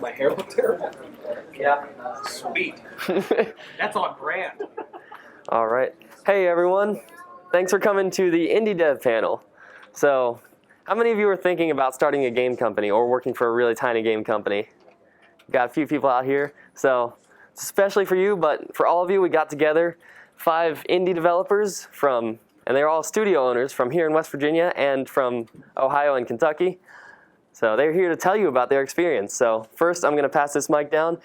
My hair looked terrible. Yeah. Sweet. That's on brand. All right. Hey, everyone. Thanks for coming to the Indie Dev panel. So, how many of you are thinking about starting a game company or working for a really tiny game company? Got a few people out here. So, especially for you, but for all of you, we got together 5 indie developers and they're all studio owners from here in West Virginia and from Ohio and Kentucky. So they're here to tell you about their experience. So first, I'm going to pass this mic down,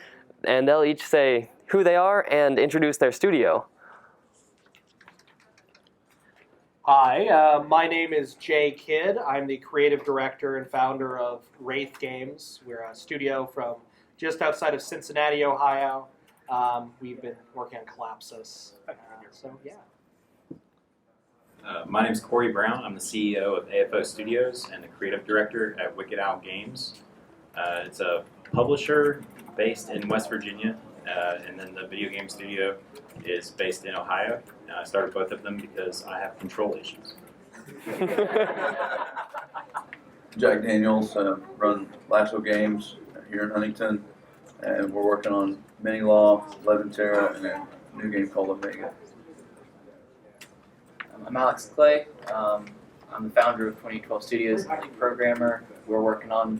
and they'll each say who they are and introduce their studio. Hi, my name is Jay Kidd. I'm the creative director and founder of Wraith Games. We're a studio from just outside of Cincinnati, Ohio. We've been working on Collapsus. So, yeah. My name is Cory Brown. I'm the CEO of AFO Studios and the creative director at Wicked Owl Games. It's a publisher based in West Virginia, and then the video game studio is based in Ohio. I started both of them because I have control issues. Jack Daniels, run Lasso Games here in Huntington, and we're working on Mini Law, Leventera, and a new game called Omega. I'm Alex Clay. I'm the founder of 2012 Studios and lead programmer. We're working on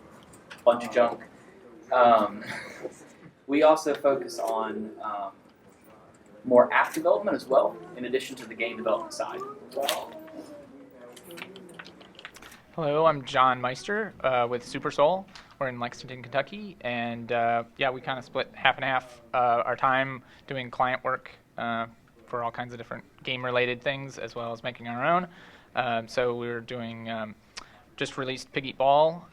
a bunch of junk. We also focus on more app development as well, in addition to the game development side. Hello, I'm John Meister with Super Soul. We're in Lexington, Kentucky, and yeah, we kind of split half and half our time doing client work for all kinds of different game-related things, as well as making our own. So we're doing just released Pig Eat Ball,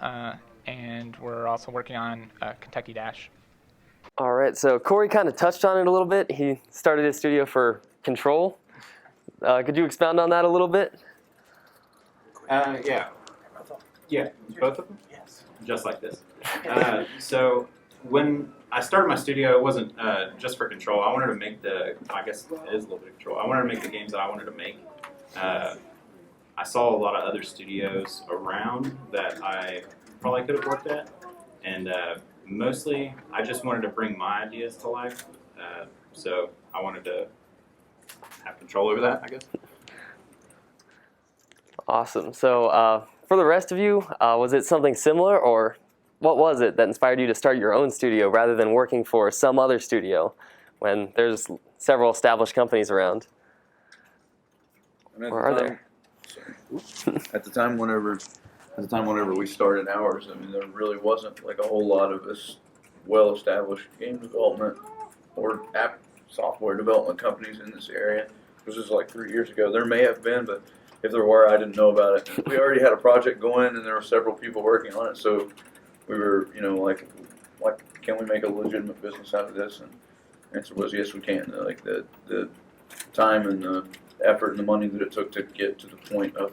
and we're also working on Kentucky Dash. All right, so Cory kind of touched on it a little bit. He started his studio for Control. Could you expound on that a little bit? Yeah. Yeah, both of them? Yes. Just like this. So when I started my studio, it wasn't just for Control. I wanted to make I guess it is a little bit of Control. I wanted to make the games that I wanted to make. I saw a lot of other studios around that I probably could have worked at. And mostly, I just wanted to bring my ideas to life. So I wanted to have control over that, I guess. Awesome. So for the rest of you, was it something similar, or what was it that inspired you to start your own studio rather than working for some other studio when there's several established companies around? Or are there? At the time, whenever we started ours, I mean, there really wasn't like a whole lot of this well-established game development or app software development companies in this area. This was like 3 years ago. There may have been, but if there were, I didn't know about it. We already had a project going, and there were several people working on it. So we were, like, can we make a legitimate business out of this? And the answer was yes, we can. Like the time and the effort and the money that it took to get to the point of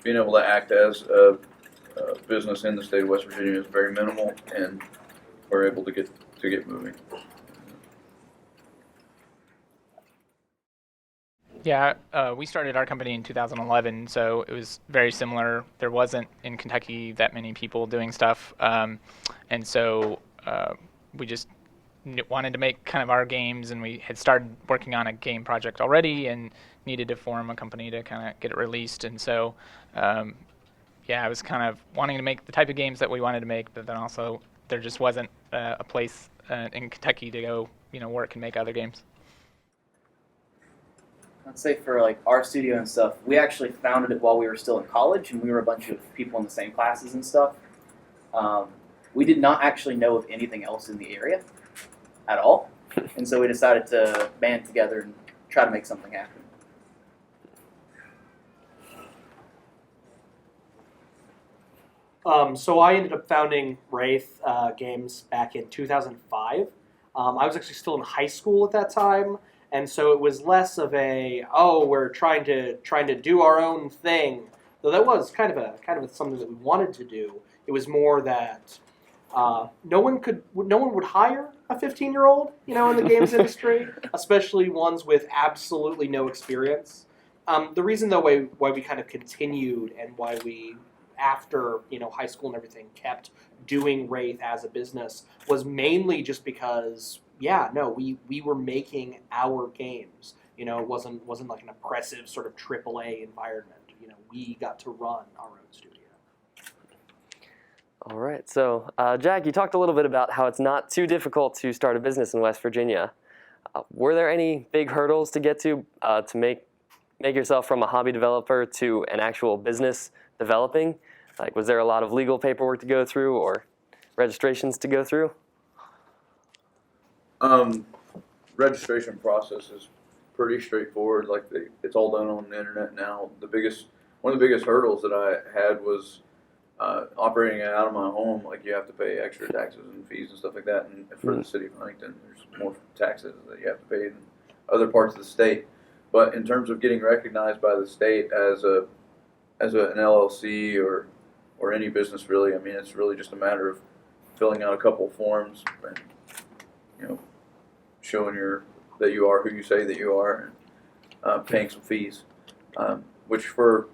being able to act as a business in the state of West Virginia is very minimal, and we're able to get moving. Yeah, we started our company in 2011, so it was very similar. There wasn't in Kentucky that many people doing stuff, and so we just wanted to make kind of our games, and we had started working on a game project already and needed to form a company to kind of get it released. And so, yeah, I was kind of wanting to make the type of games that we wanted to make, but then also there just wasn't a place in Kentucky to go, work and make other games. I'd say for like our studio and stuff, we actually founded it while we were still in college, and we were a bunch of people in the same classes and stuff. We did not actually know of anything else in the area at all, and so we decided to band together and try to make something happen. So I ended up founding Wraith Games back in 2005. I was actually still in high school at that time. And so it was less of we're trying to do our own thing. Though that was kind of something that we wanted to do. It was more that no one would hire a 15-year-old, in the games industry, especially ones with absolutely no experience. The reason though why we kind of continued and why we after high school and everything kept doing Wraith as a business was mainly just because we were making our games. It wasn't like an oppressive sort of AAA environment. We got to run our own studio. All right. So, Jack, you talked a little bit about how it's not too difficult to start a business in West Virginia. Were there any big hurdles to get to make yourself from a hobby developer to an actual business developing? Like, was there a lot of legal paperwork to go through or registrations to go through? Registration process is pretty straightforward. Like it's all done on the internet now. One of the biggest hurdles that I had was operating it out of my home. Like you have to pay extra taxes and fees and stuff like that. And for the city of Huntington, there's more taxes that you have to pay in other parts of the state. But in terms of getting recognized by the state as an LLC or any business really, I mean, it's really just a matter of filling out a couple of forms and showing that you are who you say that you are, and paying some fees, which for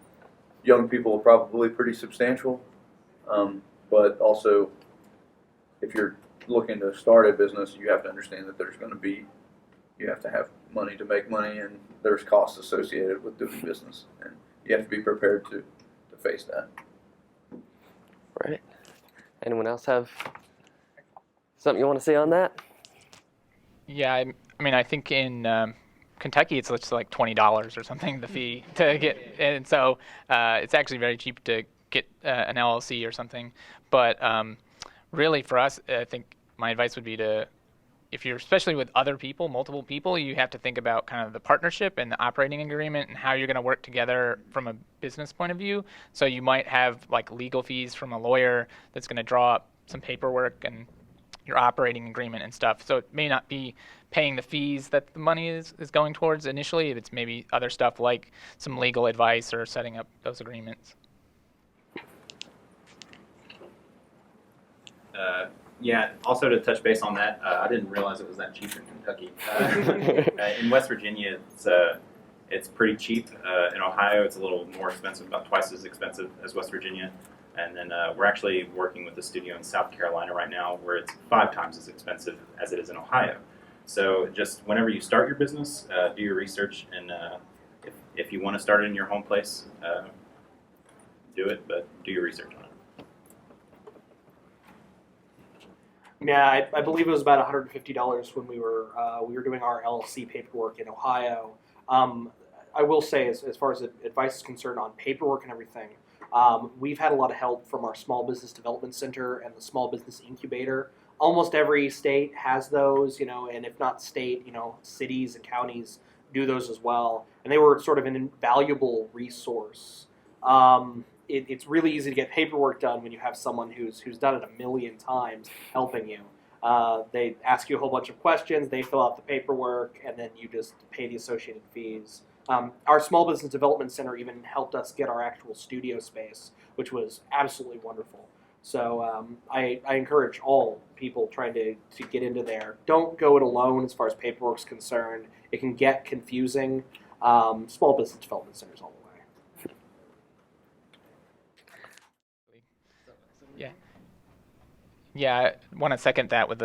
young people are probably pretty substantial. But also, if you're looking to start a business, you have to understand that you have to have money to make money, and there's costs associated with doing business, and you have to be prepared to face that. Right. Anyone else have something you want to say on that? Yeah, I mean, I think in Kentucky it's like $20 or something, the fee to get, and so it's actually very cheap to get an LLC or something. But really, for us, I think my advice would be if you're especially with other people, multiple people, you have to think about kind of the partnership and the operating agreement and how you're going to work together from a business point of view. So you might have like legal fees from a lawyer that's going to draw up some paperwork and your operating agreement and stuff. So it may not be paying the fees that the money is going towards initially. It's maybe other stuff like some legal advice or setting up those agreements. Also to touch base on that, I didn't realize it was that cheap in Kentucky. In West Virginia, it's pretty cheap. In Ohio, it's a little more expensive, about twice as expensive as West Virginia. And then we're actually working with a studio in South Carolina right now where it's 5 times as expensive as it is in Ohio. So just whenever you start your business, do your research, and if you want to start it in your home place, do it, but do your research on it. Yeah, I believe it was about $150 when we were doing our LLC paperwork in Ohio. I will say, as far as advice is concerned on paperwork and everything, we've had a lot of help from our Small Business Development Center and the Small Business Incubator. Almost every state has those, and if not state, cities and counties do those as well. And they were sort of an invaluable resource. It's really easy to get paperwork done when you have someone who's done it a million times helping you. They ask you a whole bunch of questions, they fill out the paperwork, and then you just pay the associated fees. Our Small Business Development Center even helped us get our actual studio space, which was absolutely wonderful. So I encourage all people trying to get into there, don't go it alone as far as paperwork's concerned. It can get confusing. Small Business Development Centers all the way. Yeah, I want to second that with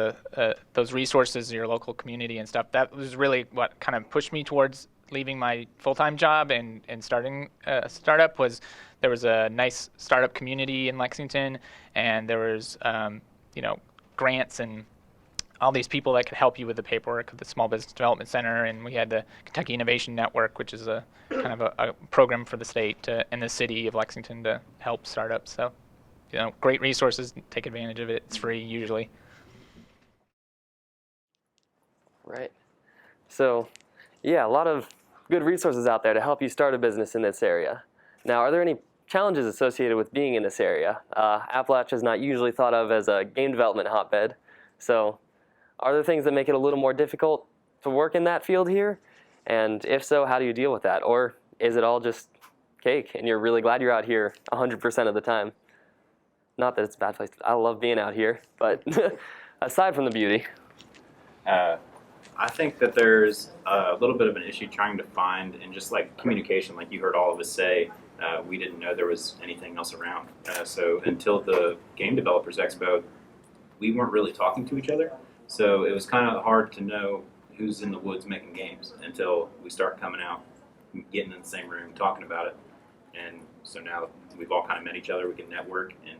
those resources, your local community and stuff. That was really what kind of pushed me towards leaving my full-time job and starting a startup. There was a nice startup community in Lexington, and there was grants and all these people that could help you with the paperwork of the Small Business Development Center, and we had the Kentucky Innovation Network, which is a kind of a program for the state and the city of Lexington to help startups. So, great resources. Take advantage of it. It's free usually. Right. So, yeah, a lot of good resources out there to help you start a business in this area. Now, are there any challenges associated with being in this area? Appalachia is not usually thought of as a game development hotbed. So, are there things that make it a little more difficult to work in that field here? And if so, how do you deal with that? Or is it all just cake and you're really glad you're out here 100% of the time? Not that it's a bad place. I love being out here, but aside from the beauty. I think that there's a little bit of an issue trying to find, and just like communication, like you heard all of us say, we didn't know there was anything else around. So until the Game Developers Expo, we weren't really talking to each other. So it was kind of hard to know who's in the woods making games until we start coming out, getting in the same room, talking about it. And so now we've all kind of met each other. We can network, and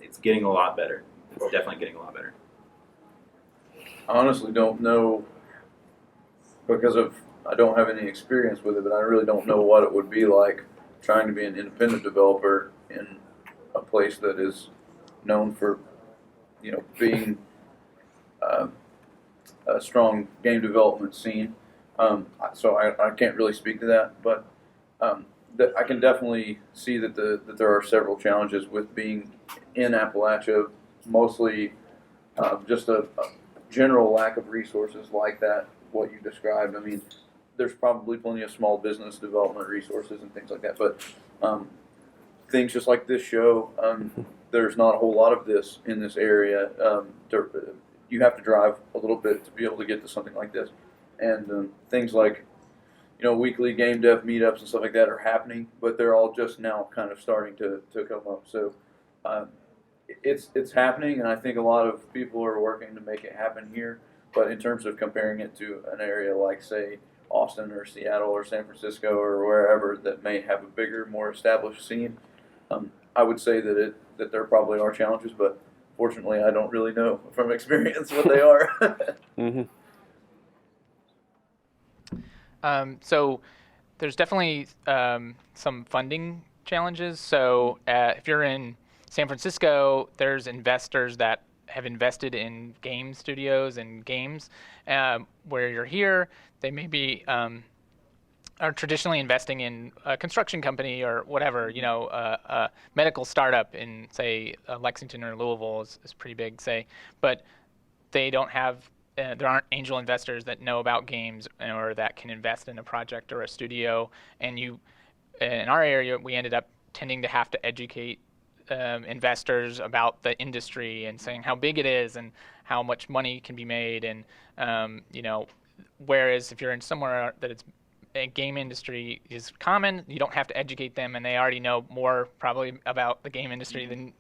it's getting a lot better. It's definitely getting a lot better. I honestly don't know because I don't have any experience with it, but I really don't know what it would be like trying to be an independent developer in a place that is known for, being a strong game development scene. So I can't really speak to that, but I can definitely see that there are several challenges with being in Appalachia, mostly just a general lack of resources like that, what you described. I mean, there's probably plenty of small business development resources and things like that, but things just like this show, there's not a whole lot of this in this area. You have to drive a little bit to be able to get to something like this. And things like, weekly game dev meetups and stuff like that are happening, but they're all just now kind of starting to come up. So it's happening, and I think a lot of people are working to make it happen here. But in terms of comparing it to an area like, say, Austin or Seattle or San Francisco or wherever that may have a bigger, more established scene, I would say that there probably are challenges, but fortunately I don't really know from experience what they are. Mm-hmm. So there's definitely some funding challenges. So if you're in San Francisco, there's investors that have invested in game studios and games. Where you're here, they may be are traditionally investing in a construction company or whatever. A medical startup in, say, Lexington or Louisville is pretty big, say, but they don't have. There aren't angel investors that know about games or that can invest in a project or a studio. And in our area, we ended up tending to have to educate investors about the industry and saying how big it is and how much money can be made. And whereas if you're in somewhere that it's a game industry is common, you don't have to educate them, and they already know more probably about the game industry than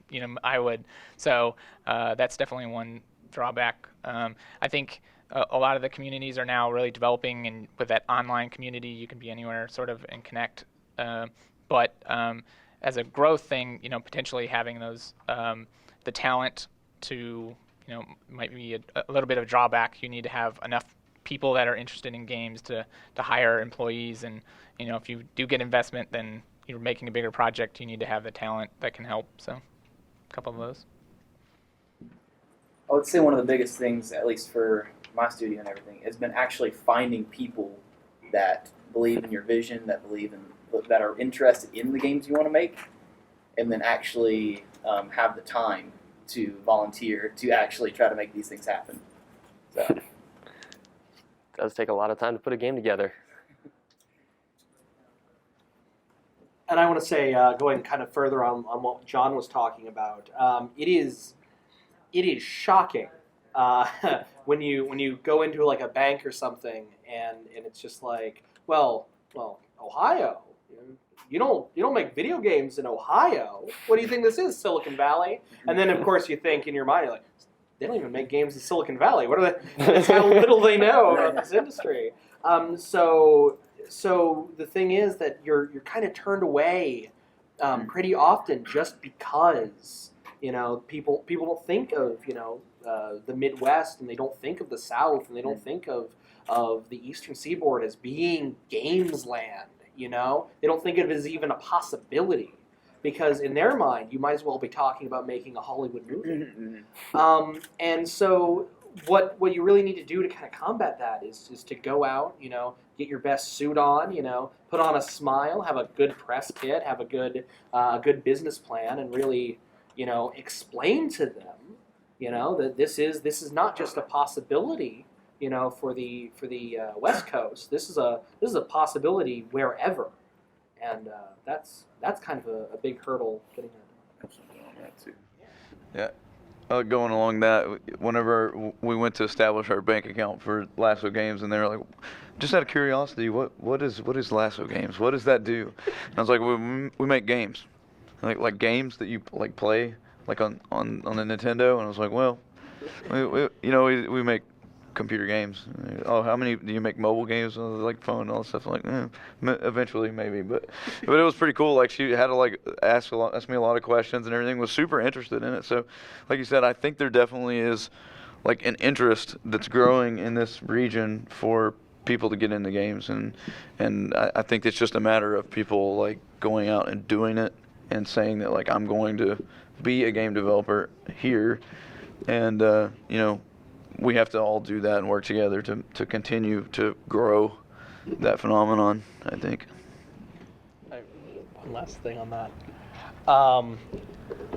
I would. So that's definitely one drawback. I think a lot of the communities are now really developing, and with that online community, you can be anywhere sort of and connect. But as a growth thing, potentially having those the talent to might be a little bit of a drawback. You need to have enough people that are interested in games to hire employees, and if you do get investment, then you're making a bigger project. You need to have the talent that can help. So a couple of those. I would say one of the biggest things, at least for my studio and everything, has been actually finding people that believe in your vision, that are interested in the games you want to make, and then actually have the time to volunteer to actually try to make these things happen. So. It does take a lot of time to put a game together. And I want to say, going kind of further on what John was talking about, it is shocking when you go into like a bank or something, and it's just like, well, Ohio, you don't make video games in Ohio. What do you think this is, Silicon Valley? And then of course you think in your mind, you're like, they don't even make games in Silicon Valley. What are they? That's how little they know about this industry. So the thing is that you're kind of turned away pretty often just because people don't think of the Midwest, and they don't think of the South, and they don't think of the Eastern Seaboard as being games land. They don't think of it as even a possibility. Because in their mind, you might as well be talking about making a Hollywood movie. And so what you really need to do to kind of combat that is to go out, get your best suit on, put on a smile, have a good press kit, have a good business plan, and really, explain to them, that this is not just a possibility, for the West Coast. This is a possibility wherever. And that's kind of a big hurdle getting that. Absolutely on that too. Yeah. Going along that, whenever we went to establish our bank account for Lasso Games, and they were like, just out of curiosity, what is Lasso Games? What does that do? And I was like, we make games, like games that you like play like on the Nintendo. And I was like, well, we make computer games. Oh, how many do you make mobile games? Like phone and all that stuff. I'm like, eventually maybe, but it was pretty cool. Like she had to like ask me a lot of questions and everything. Was super interested in it. So, like you said, I think there definitely is like an interest that's growing in this region for people to get into games, and I think it's just a matter of people like going out and doing it and saying that like I'm going to be a game developer here, and we have to all do that and work together to continue to grow that phenomenon, I think. One last thing on that.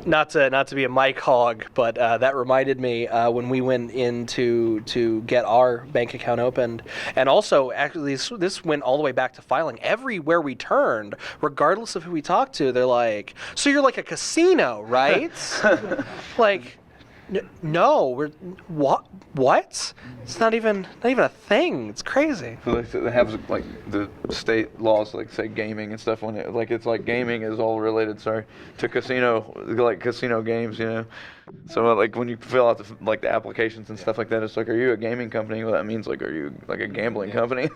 Not to be a mic hog, but that reminded me when we went in to get our bank account opened, and also actually this went all the way back to filing. Everywhere we turned, regardless of who we talked to, they're like, "So you're like a casino, right?" Like, no, we're what? It's not even a thing. It's crazy. So they have like the state laws like say gaming and stuff when it's like gaming is all related to casino, like casino games, So like when you fill out the applications and stuff like that, it's like, are you a gaming company? Well, that means like, are you like a gambling company?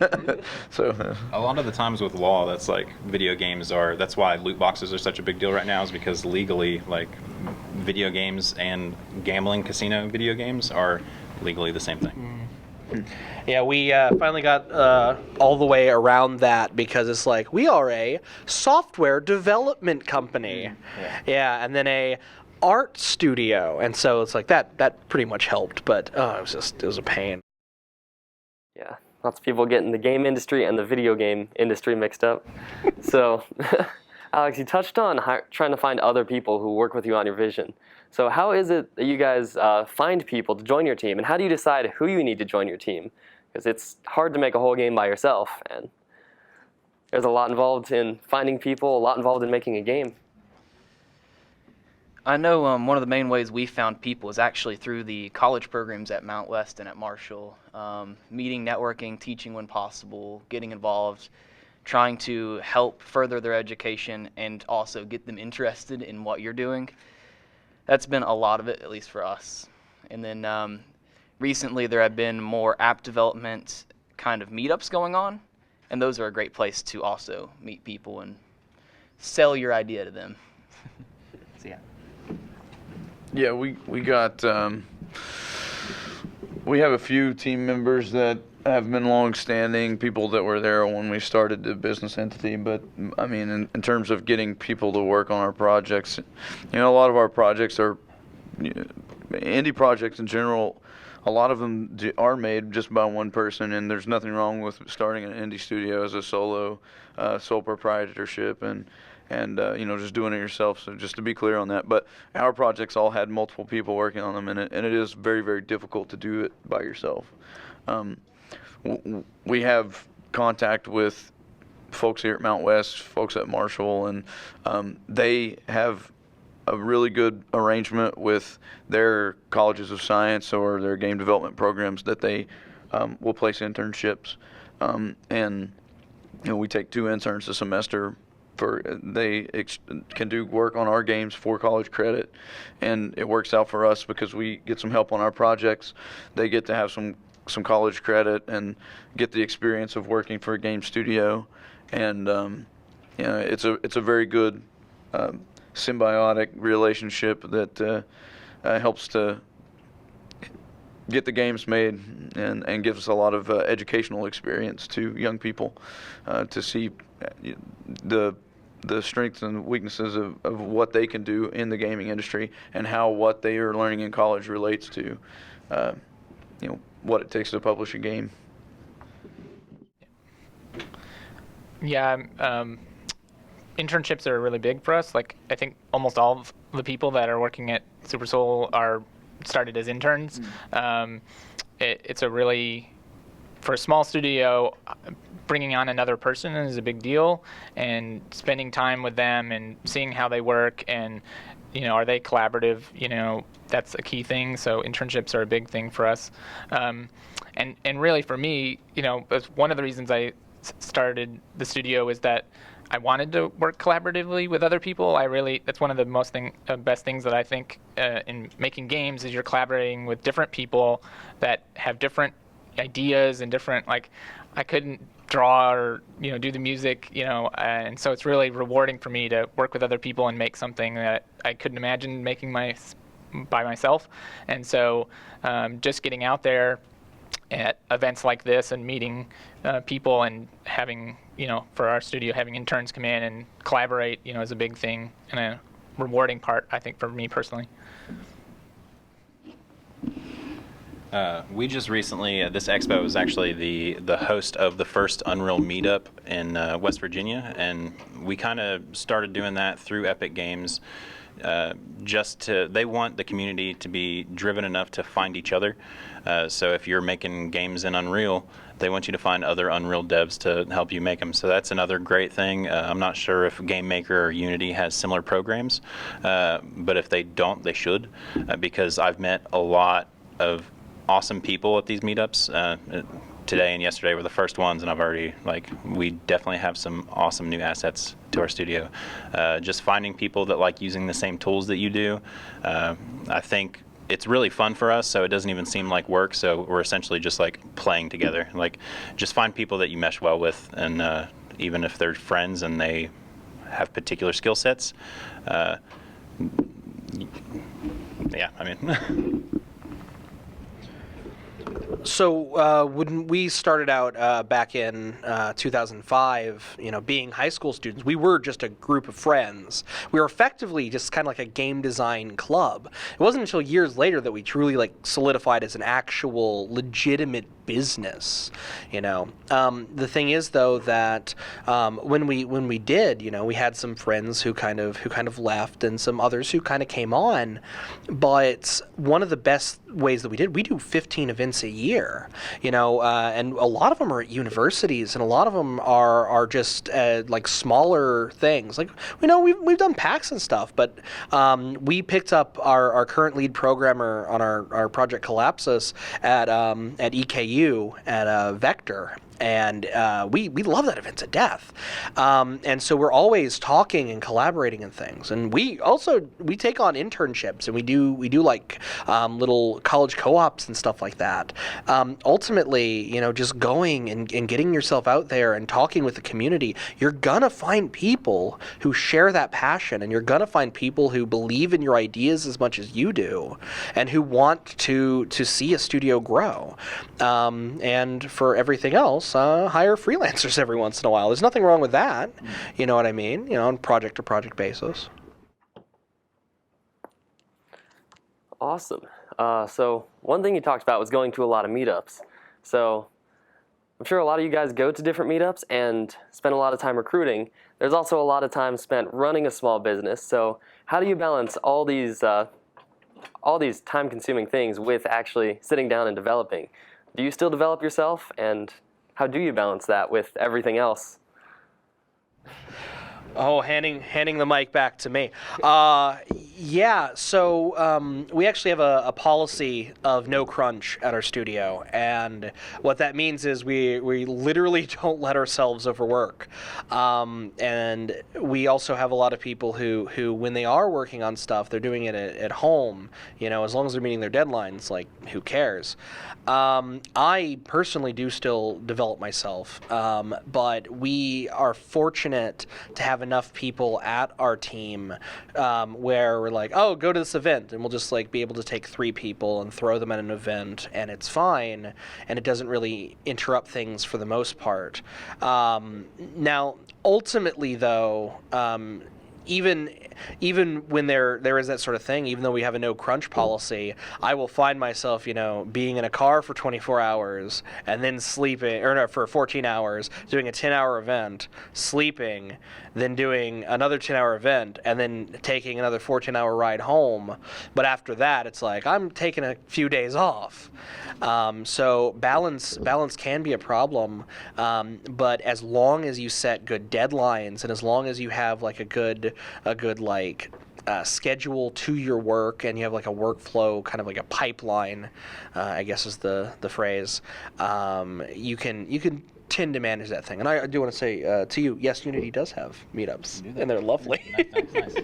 So a lot of the times with law, that's like video games that's why loot boxes are such a big deal right now, is because legally like video games and gambling casino video games are legally the same thing. Yeah, we finally got all the way around that because it's like we are a software development company. Yeah, and then a art studio, and so it's like that pretty much helped, but it was a pain. Yeah, lots of people getting the game industry and the video game industry mixed up. So, Alex, you touched on trying to find other people who work with you on your vision. So how is it that you guys find people to join your team, and how do you decide who you need to join your team? Because it's hard to make a whole game by yourself, and there's a lot involved in finding people, a lot involved in making a game. I know one of the main ways we found people is actually through the college programs at Mount West and at Marshall. Meeting, networking, teaching when possible, getting involved, trying to help further their education and also get them interested in what you're doing. That's been a lot of it, at least for us. And then recently there have been more app development kind of meetups going on, and those are a great place to also meet people and sell your idea to them. So yeah. Yeah, we got we have a few team members that have been long-standing, people that were there when we started the business entity. But I mean, in terms of getting people to work on our projects, a lot of our projects are indie projects in general. A lot of them are made just by one person, and there's nothing wrong with starting an indie studio as a sole proprietorship and just doing it yourself. So just to be clear on that. But our projects all had multiple people working on them, and it is very, very difficult to do it by yourself. We have contact with folks here at Mount West, folks at Marshall, and they have a really good arrangement with their colleges of science or their game development programs that they will place internships. And we take 2 interns a semester. They can do work on our games for college credit, and it works out for us because we get some help on our projects. They get to have some college credit and get the experience of working for a game studio, and it's a very good symbiotic relationship that helps to get the games made and gives us a lot of educational experience to young people to see the strengths and weaknesses of what they can do in the gaming industry and how what they are learning in college relates to what it takes to publish a game. Yeah, internships are really big for us. Like, I think almost all of the people that are working at Super Soul are started as interns. It's a really, for a small studio, bringing on another person is a big deal, and spending time with them and seeing how they work and are they collaborative? That's a key thing. So internships are a big thing for us. And really for me, that's one of the reasons I started the studio is that I wanted to work collaboratively with other people. That's one of the best things that I think in making games is you're collaborating with different people that have different ideas and different, I couldn't draw or do the music, and so it's really rewarding for me to work with other people and make something that I couldn't imagine making by myself. And so just getting out there at events like this and meeting people and having, for our studio, having interns come in and collaborate, is a big thing and a rewarding part, I think, for me personally. We just recently, this expo was actually the host of the first Unreal meetup in West Virginia, and we kind of started doing that through Epic Games. They want the community to be driven enough to find each other. So if you're making games in Unreal, they want you to find other Unreal devs to help you make them. So that's another great thing. I'm not sure if GameMaker or Unity has similar programs, but if they don't, they should, because I've met a lot of awesome people at these meetups. Today and yesterday were the first ones, and I've already, we definitely have some awesome new assets to our studio. Just finding people that like using the same tools that you do, I think it's really fun for us, so it doesn't even seem like work, so we're essentially just playing together. Just find people that you mesh well with, and even if they're friends and they have particular skill sets, yeah, I mean. So when we started out back in 2005, being high school students, we were just a group of friends. We were effectively just kind of like a game design club. It wasn't until years later that we truly solidified as an actual legitimate business. The thing is, though, that when we did, we had some friends who kind of left and some others who kind of came on. But one of the best ways that we do 15 events a year, and a lot of them are at universities, and a lot of them are just smaller things. We've done PAX and stuff, but we picked up our current lead programmer on our project Collapsus at EKU at Vector. And we love that event to death, and so we're always talking and collaborating and things. And we take on internships, and we do little college co-ops and stuff like that. Ultimately, just going and getting yourself out there and talking with the community, you're gonna find people who share that passion, and you're gonna find people who believe in your ideas as much as you do, and who want to see a studio grow. And for everything else, hire freelancers every once in a while. There's nothing wrong with that. You know what I mean? On project-to-project basis. Awesome. So one thing you talked about was going to a lot of meetups. So I'm sure a lot of you guys go to different meetups and spend a lot of time recruiting. There's also a lot of time spent running a small business. So how do you balance all these time-consuming things with actually sitting down and developing? Do you still develop yourself, and how do you balance that with everything else? Oh, handing the mic back to me. Yeah, so we actually have a policy of no crunch at our studio, and what that means is we literally don't let ourselves overwork. And we also have a lot of people who when they are working on stuff, they're doing it at home. As long as they're meeting their deadlines, who cares? I personally do still develop myself, but we are fortunate to have enough people at our team where we're like, oh, go to this event, and we'll just be able to take 3 people and throw them at an event, and it's fine, and it doesn't really interrupt things for the most part. Now, ultimately, though, even when there is that sort of thing, even though we have a no crunch policy, I will find myself, being in a car for 24 hours and then sleeping, or no, for 14 hours, doing a 10-hour event, sleeping, then doing another 10-hour event, and then taking another 14-hour ride home. But after that, it's I'm taking a few days off. So balance can be a problem, but as long as you set good deadlines, and as long as you have a good schedule to your work, and you have like a workflow, kind of like a pipeline, I guess is the phrase. You can tend to manage that thing. And I do want to say to you, yes, Unity does have meetups, and they're lovely. Nice.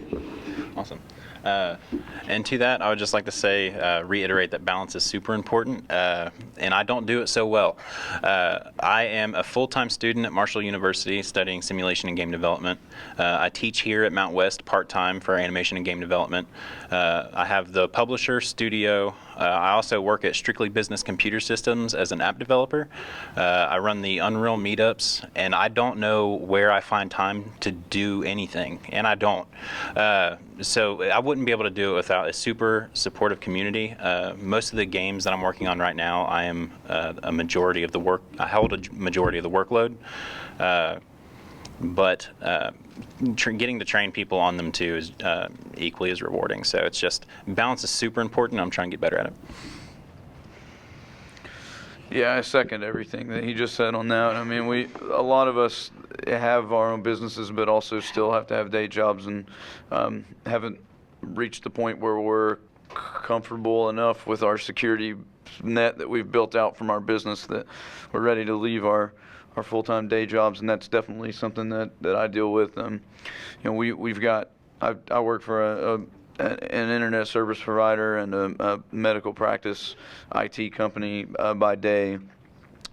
Awesome. And to that, I would just like to say, reiterate that balance is super important, and I don't do it so well. I am a full-time student at Marshall University studying simulation and game development. I teach here at Mount West part-time for animation and game development. I have the publisher studio. I also work at Strictly Business Computer Systems as an app developer. I run the Unreal meetups, and I don't know where I find time to do anything, and I don't. So I wouldn't be able to do it without a super supportive community. Most of the games that I'm working on right now, I am a majority of the work. I hold a majority of the workload, but getting to train people on them too is equally as rewarding. So it's just balance is super important. I'm trying to get better at it. Yeah, I second everything that he just said on that. I mean, a lot of us have our own businesses, but also still have to have day jobs, and haven't reached the point where we're comfortable enough with our security net that we've built out from our business that we're ready to leave our full-time day jobs, and that's definitely something that I deal with. We've got I work for an internet service provider and a medical practice IT company by day,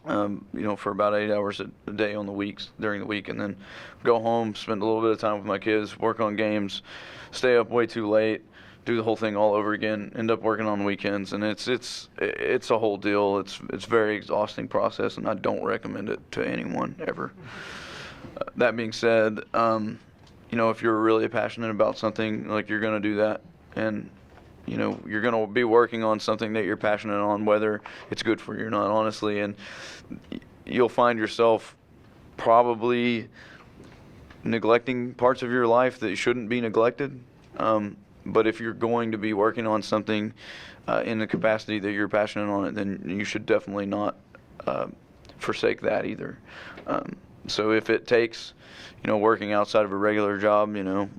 for about 8 hours a day on the weeks during the week, and then go home, spend a little bit of time with my kids, work on games, stay up way too late, do the whole thing all over again, end up working on weekends, and it's a whole deal. It's a very exhausting process, and I don't recommend it to anyone ever. That being said, if you're really passionate about something, like, you're going to do that, and you're going to be working on something that you're passionate on, whether it's good for you or not, honestly, and you'll find yourself probably neglecting parts of your life that shouldn't be neglected. But if you're going to be working on something in the capacity that you're passionate on it, then you should definitely not forsake that either. So if it takes, working outside of a regular job,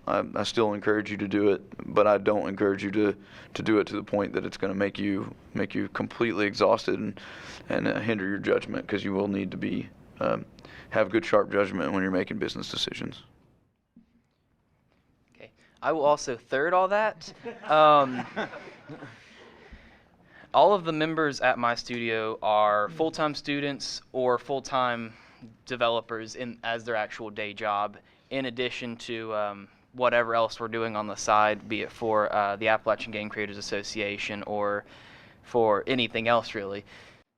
I still encourage you to do it, but I don't encourage you to do it to the point that it's going to make you completely exhausted and hinder your judgment, because you will need to be have good, sharp judgment when you're making business decisions. I will also third all that. All of the members at my studio are full-time students or full-time developers as their actual day job, in addition to whatever else we're doing on the side, be it for the Appalachian Game Creators Association or for anything else, really.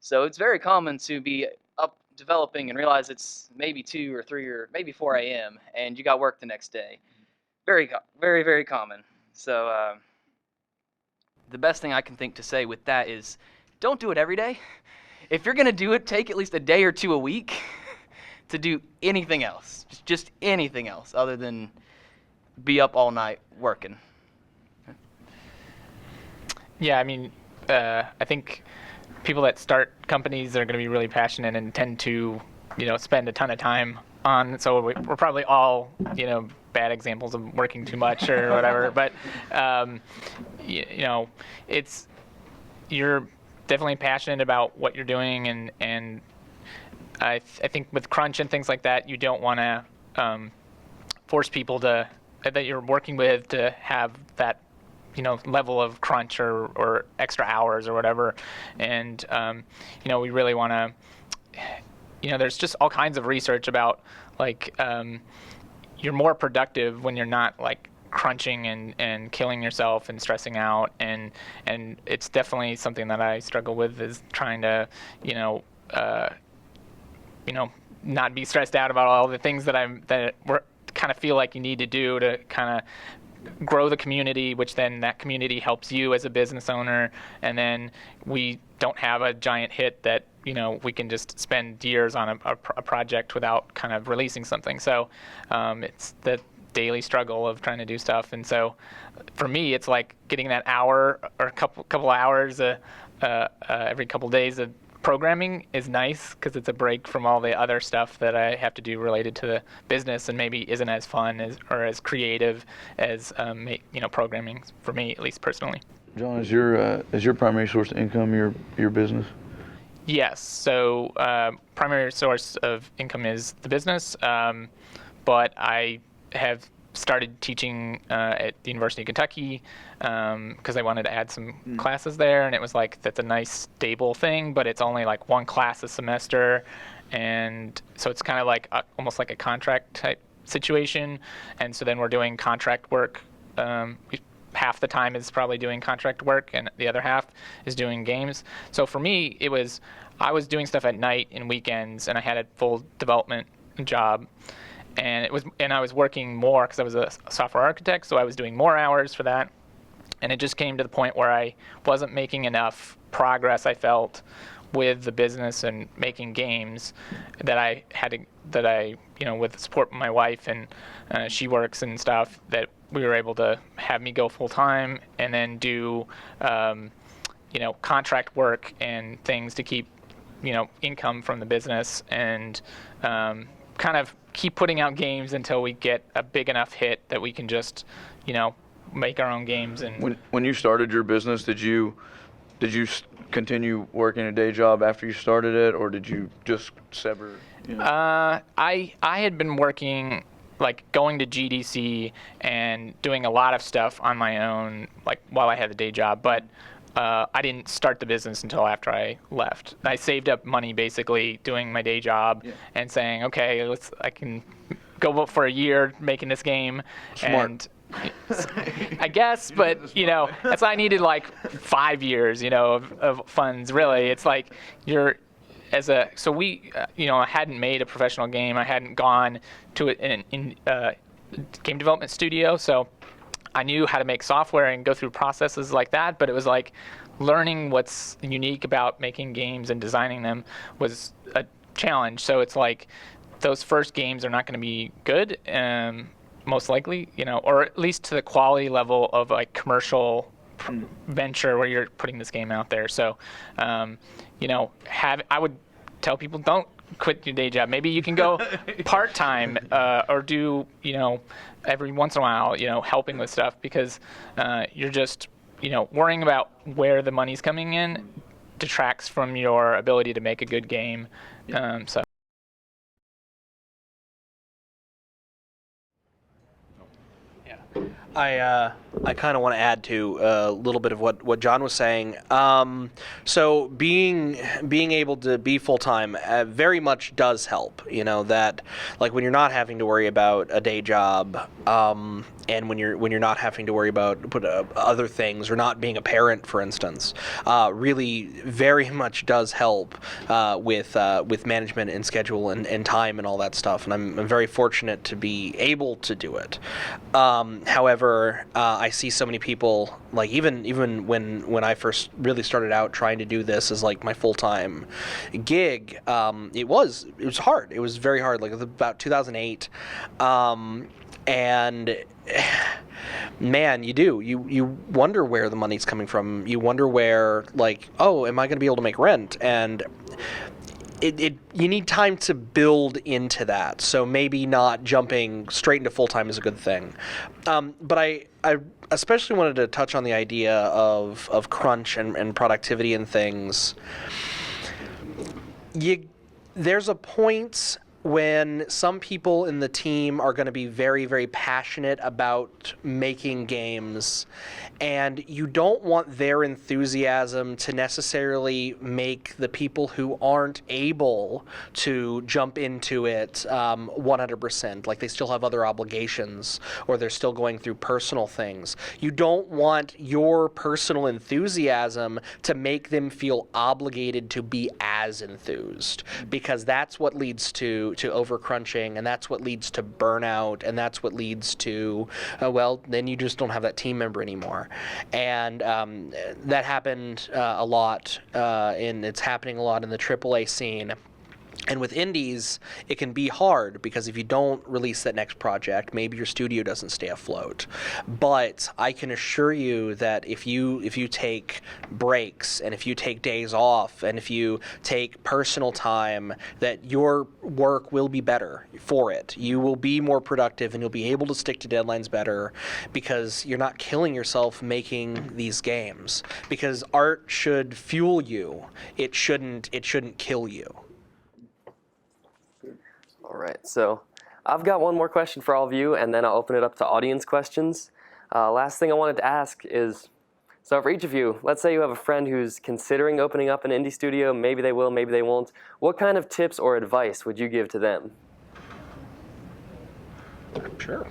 So it's very common to be up developing and realize it's maybe 2 or 3 or maybe 4 a.m. and you got work the next day. Very, very, very common. So the best thing I can think to say with that is, don't do it every day. If you're going to do it, take at least a day or 2 a week to do anything else. Just anything else other than be up all night working. Yeah, I mean, I think people that start companies are going to be really passionate and tend to, spend a ton of time on. So we're probably all, bad examples of working too much or whatever. But, you're definitely passionate about what you're doing, and I think with crunch and things like that, you don't want to force people that you're working with to have that level of crunch or extra hours or whatever. And we really want to, there's just all kinds of research about, like, you're more productive when you're not, like, crunching and killing yourself and stressing out, and it's definitely something that I struggle with, is trying to not be stressed out about all the things that kind of feel like you need to do to kind of grow the community, which then that community helps you as a business owner, and then we don't have a giant hit that we can just spend years on a project without kind of releasing something. So it's the daily struggle of trying to do stuff, and so for me, it's like getting that hour or a couple hours every couple days programming is nice because it's a break from all the other stuff that I have to do related to the business, and maybe isn't as fun or as creative as programming for me, at least personally. John, is your primary source of income your business? Yes. So primary source of income is the business, but I have started teaching at the University of Kentucky because I wanted to add some classes there, and it was like, that's a nice stable thing, but it's only like one class a semester, and so it's kind of like almost like a contract type situation. And so then we're doing contract work. Half the time is probably doing contract work, and the other half is doing games. So for me, I was doing stuff at night and weekends, and I had a full development job. And I was working more because I was a software architect, so I was doing more hours for that. And it just came to the point where I wasn't making enough progress, I felt, with the business and making games that I had to, with the support of my wife, and she works and stuff, that we were able to have me go full time and then do, contract work and things to keep, income from the business, and kind of keep putting out games until we get a big enough hit that we can just, make our own games. And When you started your business, did you continue working a day job after you started it, or did you just sever? I had been working, like going to GDC and doing a lot of stuff on my own, like while I had the day job, but I didn't start the business until after I left. I saved up money basically doing my day job and saying, okay, I can go for a year making this game. Smart. And I guess, but that's why I needed like 5 years, of funds. Really, it's like I hadn't made a professional game. I hadn't gone to an game development studio, so I knew how to make software and go through processes like that. But it was like learning what's unique about making games and designing them was a challenge. So it's like those first games are not going to be good. Most likely, or at least to the quality level of like commercial venture where you're putting this game out there. So, I would tell people, don't quit your day job. Maybe you can go part-time or do, every once in a while, helping with stuff, because you're just, worrying about where the money's coming in detracts from your ability to make a good game. So. I kind of want to add to a little bit of what John was saying. So being able to be full time very much does help. That, like, when you're not having to worry about a day job, and when you're not having to worry about other things, or not being a parent, for instance, really very much does help with management and schedule and time and all that stuff. And I'm very fortunate to be able to do it. However, I see so many people, like even when I first really started out trying to do this as like my full-time gig, it was hard. It was very hard. Like about 2008, and man, you wonder where the money's coming from. You wonder where, like, oh, am I going to be able to make rent? And you need time to build into that. So maybe not jumping straight into full-time is a good thing. But I especially wanted to touch on the idea of crunch and productivity and things. There's a point when some people in the team are going to be very, very passionate about making games, and you don't want their enthusiasm to necessarily make the people who aren't able to jump into it 100%. Like, they still have other obligations, or they're still going through personal things. You don't want your personal enthusiasm to make them feel obligated to be as enthused, because that's what leads to overcrunching, and that's what leads to burnout, and that's what leads to, then you just don't have that team member anymore. And that happened a lot, and it's happening a lot in the AAA scene. And with indies, it can be hard because if you don't release that next project, maybe your studio doesn't stay afloat. But I can assure you that if you take breaks and if you take days off and if you take personal time, that your work will be better for it. You will be more productive and you'll be able to stick to deadlines better because you're not killing yourself making these games. Because art should fuel you. It shouldn't kill you. All right, so I've got one more question for all of you, and then I'll open it up to audience questions. Last thing I wanted to ask is, so for each of you, let's say you have a friend who's considering opening up an indie studio. Maybe they will, maybe they won't. What kind of tips or advice would you give to them? Sure.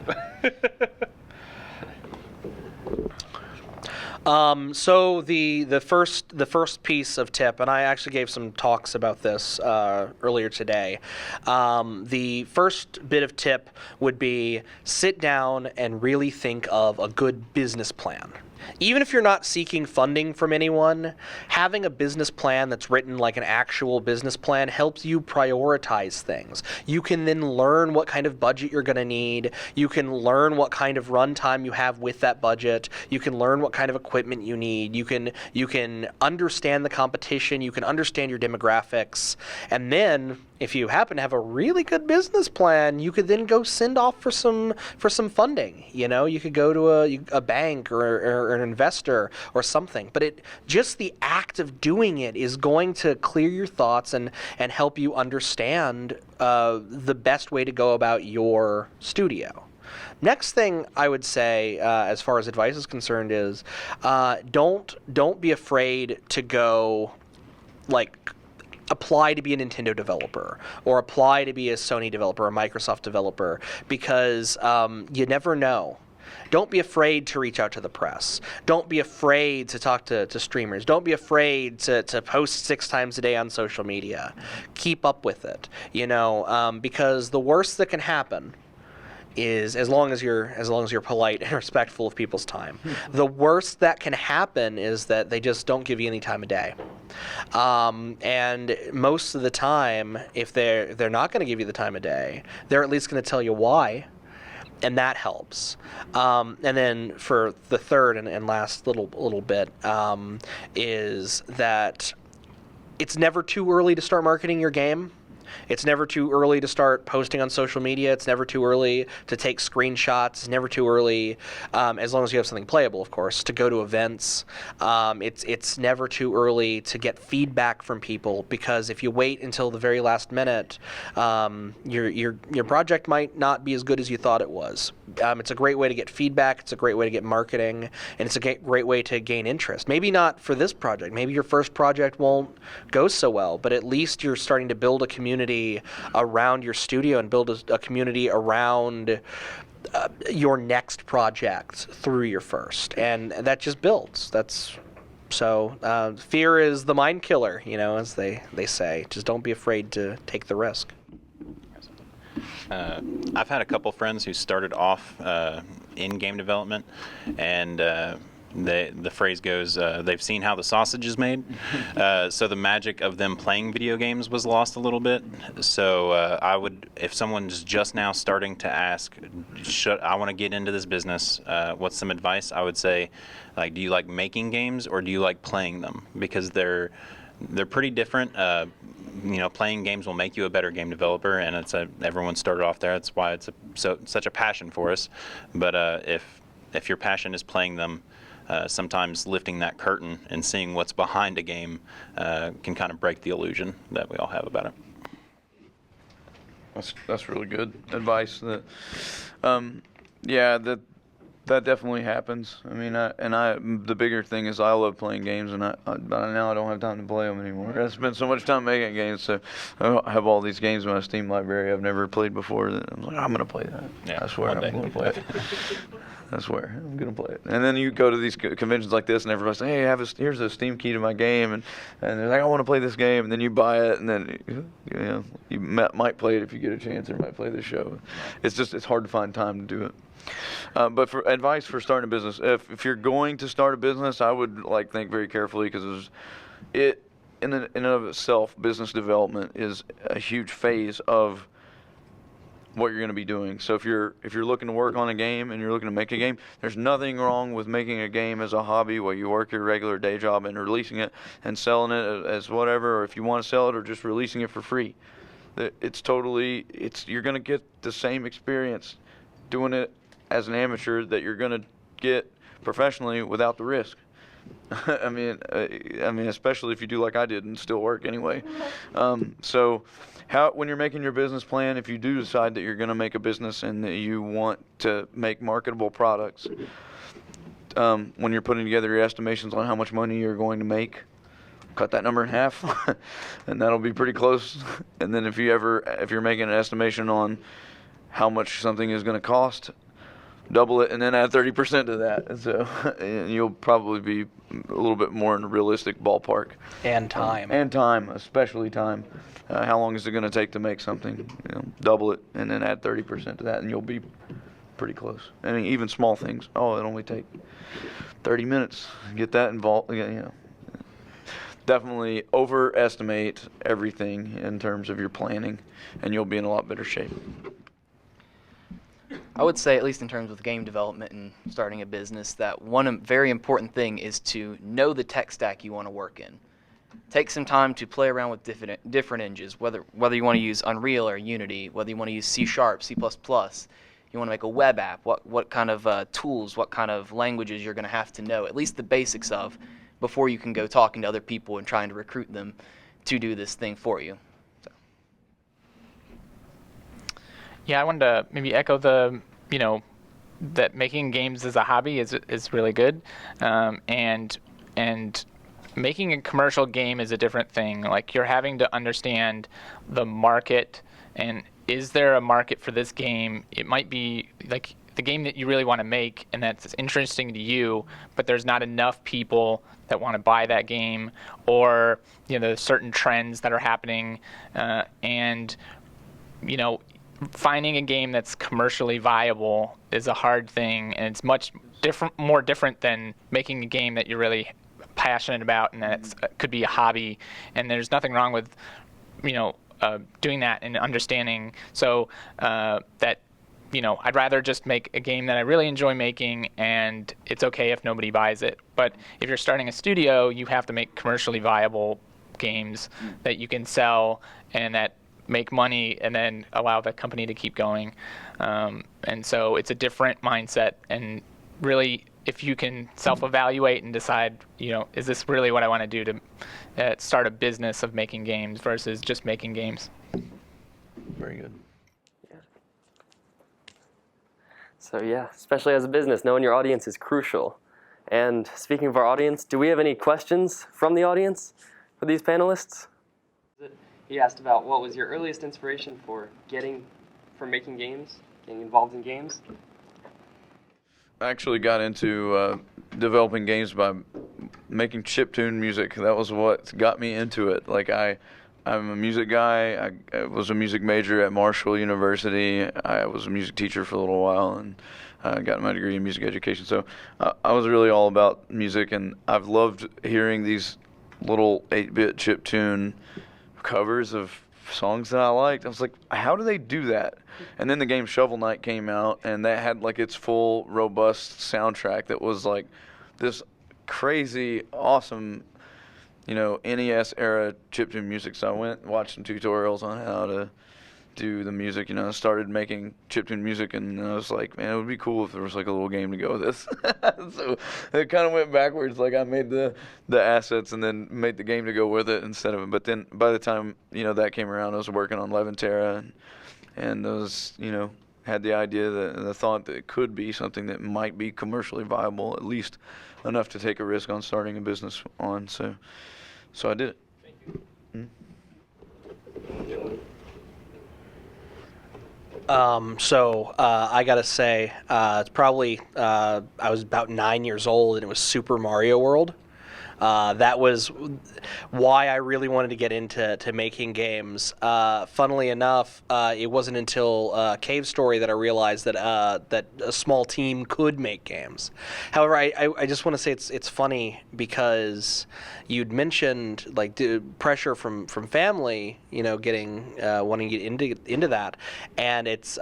So the first piece of tip, and I actually gave some talks about this earlier today. The first bit of tip would be sit down and really think of a good business plan. Even if you're not seeking funding from anyone, having a business plan that's written like an actual business plan helps you prioritize things. You can then learn what kind of budget you're going to need. You can learn what kind of runtime you have with that budget. You can learn what kind of equipment you need. You can understand the competition. You can understand your demographics. And then if you happen to have a really good business plan, you could then go send off for some funding. You could go to a bank or an investor or something. But just the act of doing it is going to clear your thoughts and help you understand the best way to go about your studio. Next thing I would say, as far as advice is concerned, is don't be afraid to go apply to be a Nintendo developer or apply to be a Sony developer or a Microsoft developer, because you never know. Don't be afraid to reach out to the press. Don't be afraid to talk to streamers. Don't be afraid to post 6 times a day on social media. Keep up with it, because the worst that can happen is, as long as you're polite and respectful of people's time, the worst that can happen is that they just don't give you any time of day. And most of the time, if they're not going to give you the time of day, they're at least going to tell you why. And that helps. And then for the third and last little bit is that it's never too early to start marketing your game. It's never too early to start posting on social media. It's never too early to take screenshots. It's never too early, as long as you have something playable, of course, to go to events. It's never too early to get feedback from people, because if you wait until the very last minute, your project might not be as good as you thought it was. It's a great way to get feedback. It's a great way to get marketing, and it's a great way to gain interest. Maybe not for this project. Maybe your first project won't go so well, but at least you're starting to build a community around your studio and build a community around your next project through your first, and that just builds. So fear is the mind killer, as they say. Just don't be afraid to take the risk. I've had a couple friends who started off in game development, and the phrase goes, they've seen how the sausage is made. So the magic of them playing video games was lost a little bit. So I would, if someone's just now starting to ask, I want to get into this business, what's some advice? I would say, do you like making games or do you like playing them? Because they're pretty different. Playing games will make you a better game developer, and everyone started off there. That's why it's such a passion for us. But if your passion is playing them, sometimes lifting that curtain and seeing what's behind a game can kind of break the illusion that we all have about it. That's really good advice. That definitely happens. I mean, the bigger thing is I love playing games, and now I don't have time to play them anymore. I spend so much time making games, so I have all these games in my Steam library I've never played before. That I'm like, I'm gonna play that. Yeah, I swear I'm gonna play it. I swear I'm gonna play it. And then you go to these conventions like this, and everybody's like, hey, here's a Steam key to my game, and they're like, I want to play this game, and then you buy it, and then you might play it if you get a chance, or might play the show. It's hard to find time to do it. But for advice for starting a business, if you're going to start a business, I would think very carefully, because in and of itself, business development is a huge phase of what you're going to be doing. So if you're looking to work on a game and you're looking to make a game, there's nothing wrong with making a game as a hobby while you work your regular day job and releasing it and selling it as whatever, or if you want to sell it, or just releasing it for free. You're going to get the same experience doing it as an amateur that you're going to get professionally without the risk. I mean, especially if you do like I did and still work anyway. So, when you're making your business plan, if you do decide that you're going to make a business and that you want to make marketable products, when you're putting together your estimations on how much money you're going to make, cut that number in half, and that'll be pretty close. And then if you're making an estimation on how much something is going to cost, double it and then add 30% to that. And so you'll probably be a little bit more in a realistic ballpark. And time. And time, especially time. How long is it going to take to make something? Double it and then add 30% to that, and you'll be pretty close. I mean, even small things. Oh, it only take 30 minutes. Get that involved. Definitely overestimate everything in terms of your planning, and you'll be in a lot better shape. I would say, at least in terms of game development and starting a business, that one very important thing is to know the tech stack you want to work in. Take some time to play around with different engines, whether you want to use Unreal or Unity, whether you want to use C#, C++, you want to make a web app, what kind of tools, what kind of languages you're going to have to know, at least the basics of, before you can go talking to other people and trying to recruit them to do this thing for you. So. Yeah, I wanted to maybe echo that making games as a hobby is really good, and making a commercial game is a different thing. Like, you're having to understand the market, and is there a market for this game? It might be like the game that you really want to make and that's interesting to you, but there's not enough people that want to buy that game, or there's certain trends that are happening, and finding a game that's commercially viable is a hard thing, and it's much more different than making a game that you're really passionate about and that could be a hobby. And there's nothing wrong with doing that and understanding, so that I'd rather just make a game that I really enjoy making, and it's okay if nobody buys it. But if you're starting a studio, you have to make commercially viable games that you can sell and that make money, and then allow the company to keep going. And so it's a different mindset. And really, if you can self-evaluate and decide, is this really what I want to do to start a business of making games versus just making games? Very good. So yeah, especially as a business, knowing your audience is crucial. And speaking of our audience, do we have any questions from the audience for these panelists? He asked about what was your earliest inspiration for making games, getting involved in games? I actually got into developing games by making chiptune music. That was what got me into it. Like, I'm a music guy. I was a music major at Marshall University. I was a music teacher for a little while, and I got my degree in music education. So I was really all about music, and I've loved hearing these little 8-bit chiptune covers of songs that I liked. I was like, how do they do that? And then the game Shovel Knight came out, and that had like its full robust soundtrack that was like this crazy awesome NES era chiptune music. So I went and watched some tutorials on how to do the music, started making chiptune music, and I was like, man, it would be cool if there was like a little game to go with this. So it kind of went backwards. Like, I made the assets and then made the game to go with it instead of it. But then by the time, that came around, I was working on Leventerra, and those, had the idea and the thought that it could be something that might be commercially viable, at least enough to take a risk on starting a business on. So I did it. Thank you. I gotta say, it's probably I was about 9 years old, and it was Super Mario World. That was why I really wanted to get into making games. Funnily enough, it wasn't until Cave Story that I realized that that a small team could make games. However, I just want to say it's funny because you'd mentioned like the pressure from family, getting wanting to get into that, and it's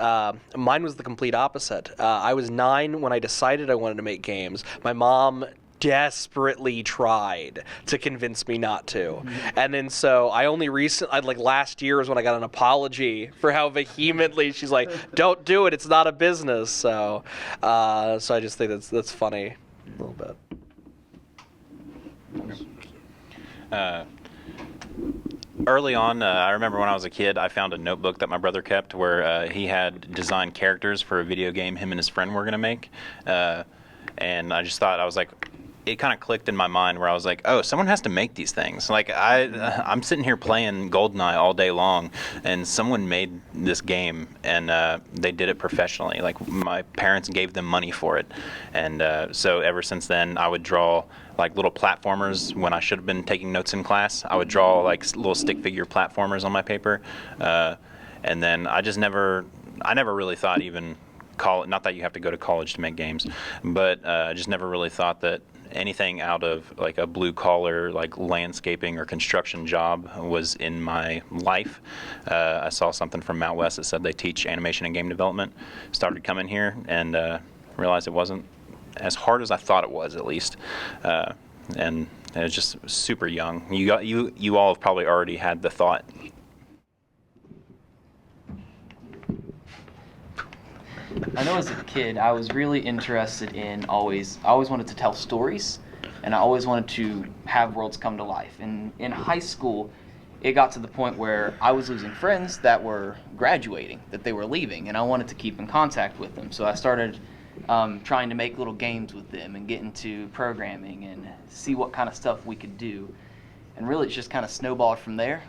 mine was the complete opposite. I was 9 when I decided I wanted to make games. My mom desperately tried to convince me not to, and then so I only like last year is when I got an apology for how vehemently she's like, "Don't do it. It's not a business." So I just think that's funny a little bit. Early on, I remember when I was a kid, I found a notebook that my brother kept where he had designed characters for a video game him and his friend were going to make. And I just thought, I was like, it kind of clicked in my mind where I was like, oh, someone has to make these things. Like, I'm sitting here playing GoldenEye all day long, and someone made this game, and they did it professionally. Like, my parents gave them money for it. And so ever since then, I would draw like little platformers when I should have been taking notes in class. I would draw like little stick figure platformers on my paper. And then I never really thought even not that you have to go to college to make games, but I just never really thought that anything out of like a blue collar like landscaping or construction job was in my life. I saw something from Mount West that said they teach animation and game development. Started coming here and realized it wasn't as hard as I thought it was, at least. And it was just super young. You all have probably already had the thought. I know as a kid, I was really interested in I always wanted to tell stories, and I always wanted to have worlds come to life. And in high school, it got to the point where I was losing friends that were graduating, that they were leaving, and I wanted to keep in contact with them. So I started trying to make little games with them and get into programming and see what kind of stuff we could do. And really, it's just kind of snowballed from there.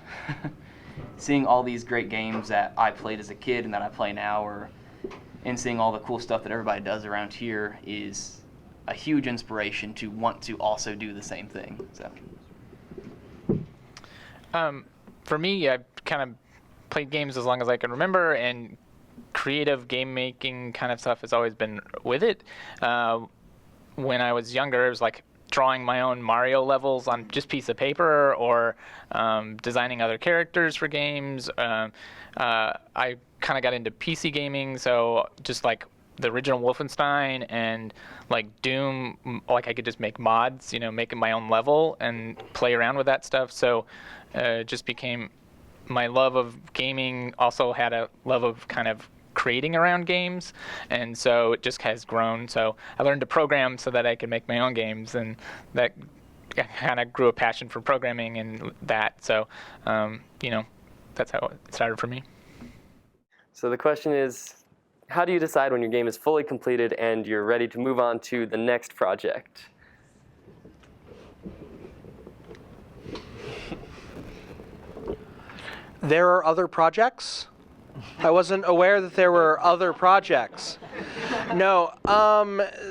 Seeing all these great games that I played as a kid and that I play now, and seeing all the cool stuff that everybody does around here is a huge inspiration to want to also do the same thing. So, for me, I kind of played games as long as I can remember, and creative game making kind of stuff has always been with it. When I was younger, it was like drawing my own Mario levels on just piece of paper, or designing other characters for games. I kind of got into PC gaming, so just like the original Wolfenstein and like Doom, like I could just make mods, making my own level and play around with that stuff. So it just became my love of gaming, also had a love of kind of creating around games, and so it just has grown. So I learned to program so that I could make my own games, and that kind of grew a passion for programming and that. So that's how it started for me. So the question is, how do you decide when your game is fully completed and you're ready to move on to the next project? There are other projects? I wasn't aware that there were other projects. No,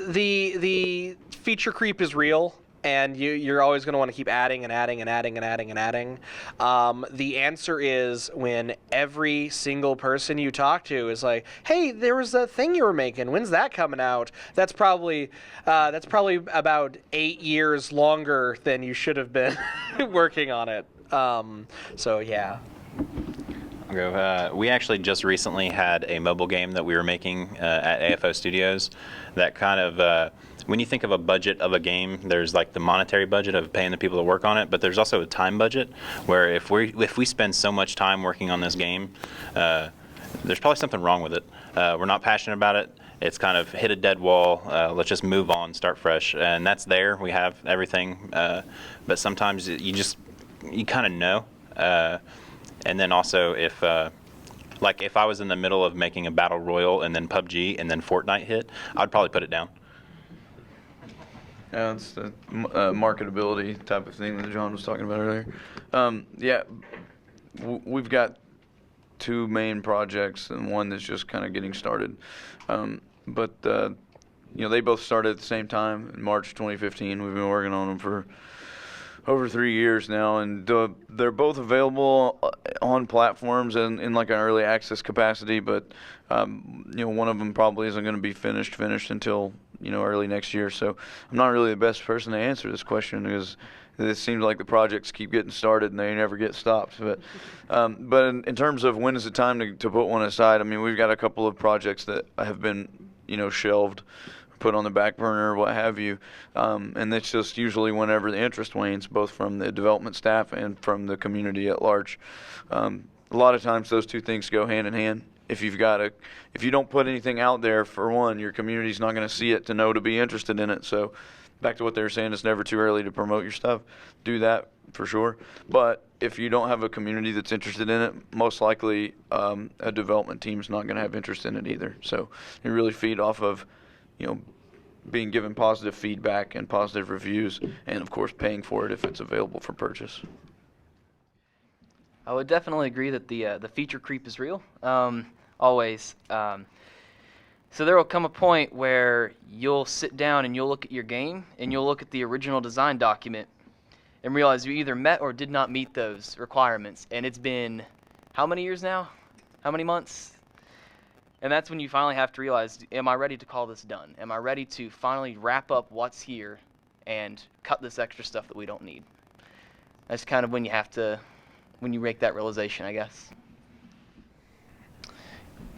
the feature creep is real, and you're always going to want to keep adding and adding and adding and adding and adding. The answer is when every single person you talk to is like, "Hey, there was a thing you were making. When's that coming out?" That's probably about 8 years longer than you should have been working on it. So yeah. We actually just recently had a mobile game that we were making at AFO Studios that kind of, when you think of a budget of a game, there's like the monetary budget of paying the people to work on it, but there's also a time budget where if we spend so much time working on this game, there's probably something wrong with it. We're not passionate about it. It's kind of hit a dead wall. Let's just move on, start fresh. And that's there. We have everything. But sometimes you kind of know. And then also if I was in the middle of making a battle royal and then PUBG and then Fortnite hit, I'd probably put it down. Yeah, it's the marketability type of thing that John was talking about earlier. We've got 2 main projects and one that's just kind of getting started. But they both started at the same time in March 2015. We've been working on them for over 3 years now, and they're both available on platforms and in like an early access capacity. But one of them probably isn't going to be finished until early next year. So I'm not really the best person to answer this question because it seems like the projects keep getting started and they never get stopped. But in terms of when is the time to put one aside, I mean, we've got a couple of projects that have been shelved, put on the back burner, what have you, and it's just usually whenever the interest wanes, both from the development staff and from the community at large. A lot of times those two things go hand in hand. If you don't put anything out there, for one, your community's not going to see it to know to be interested in it. So back to what they were saying, it's never too early to promote your stuff. Do that for sure. But if you don't have a community that's interested in it, most likely a development team's not going to have interest in it either. So you really feed off of being given positive feedback and positive reviews, and of course paying for it if it's available for purchase. I would definitely agree that the feature creep is real, always. So there will come a point where you'll sit down and you'll look at your game and you'll look at the original design document and realize you either met or did not meet those requirements. And it's been how many years now? How many months? And that's when you finally have to realize, am I ready to call this done? Am I ready to finally wrap up what's here and cut this extra stuff that we don't need? That's kind of when you make that realization, I guess.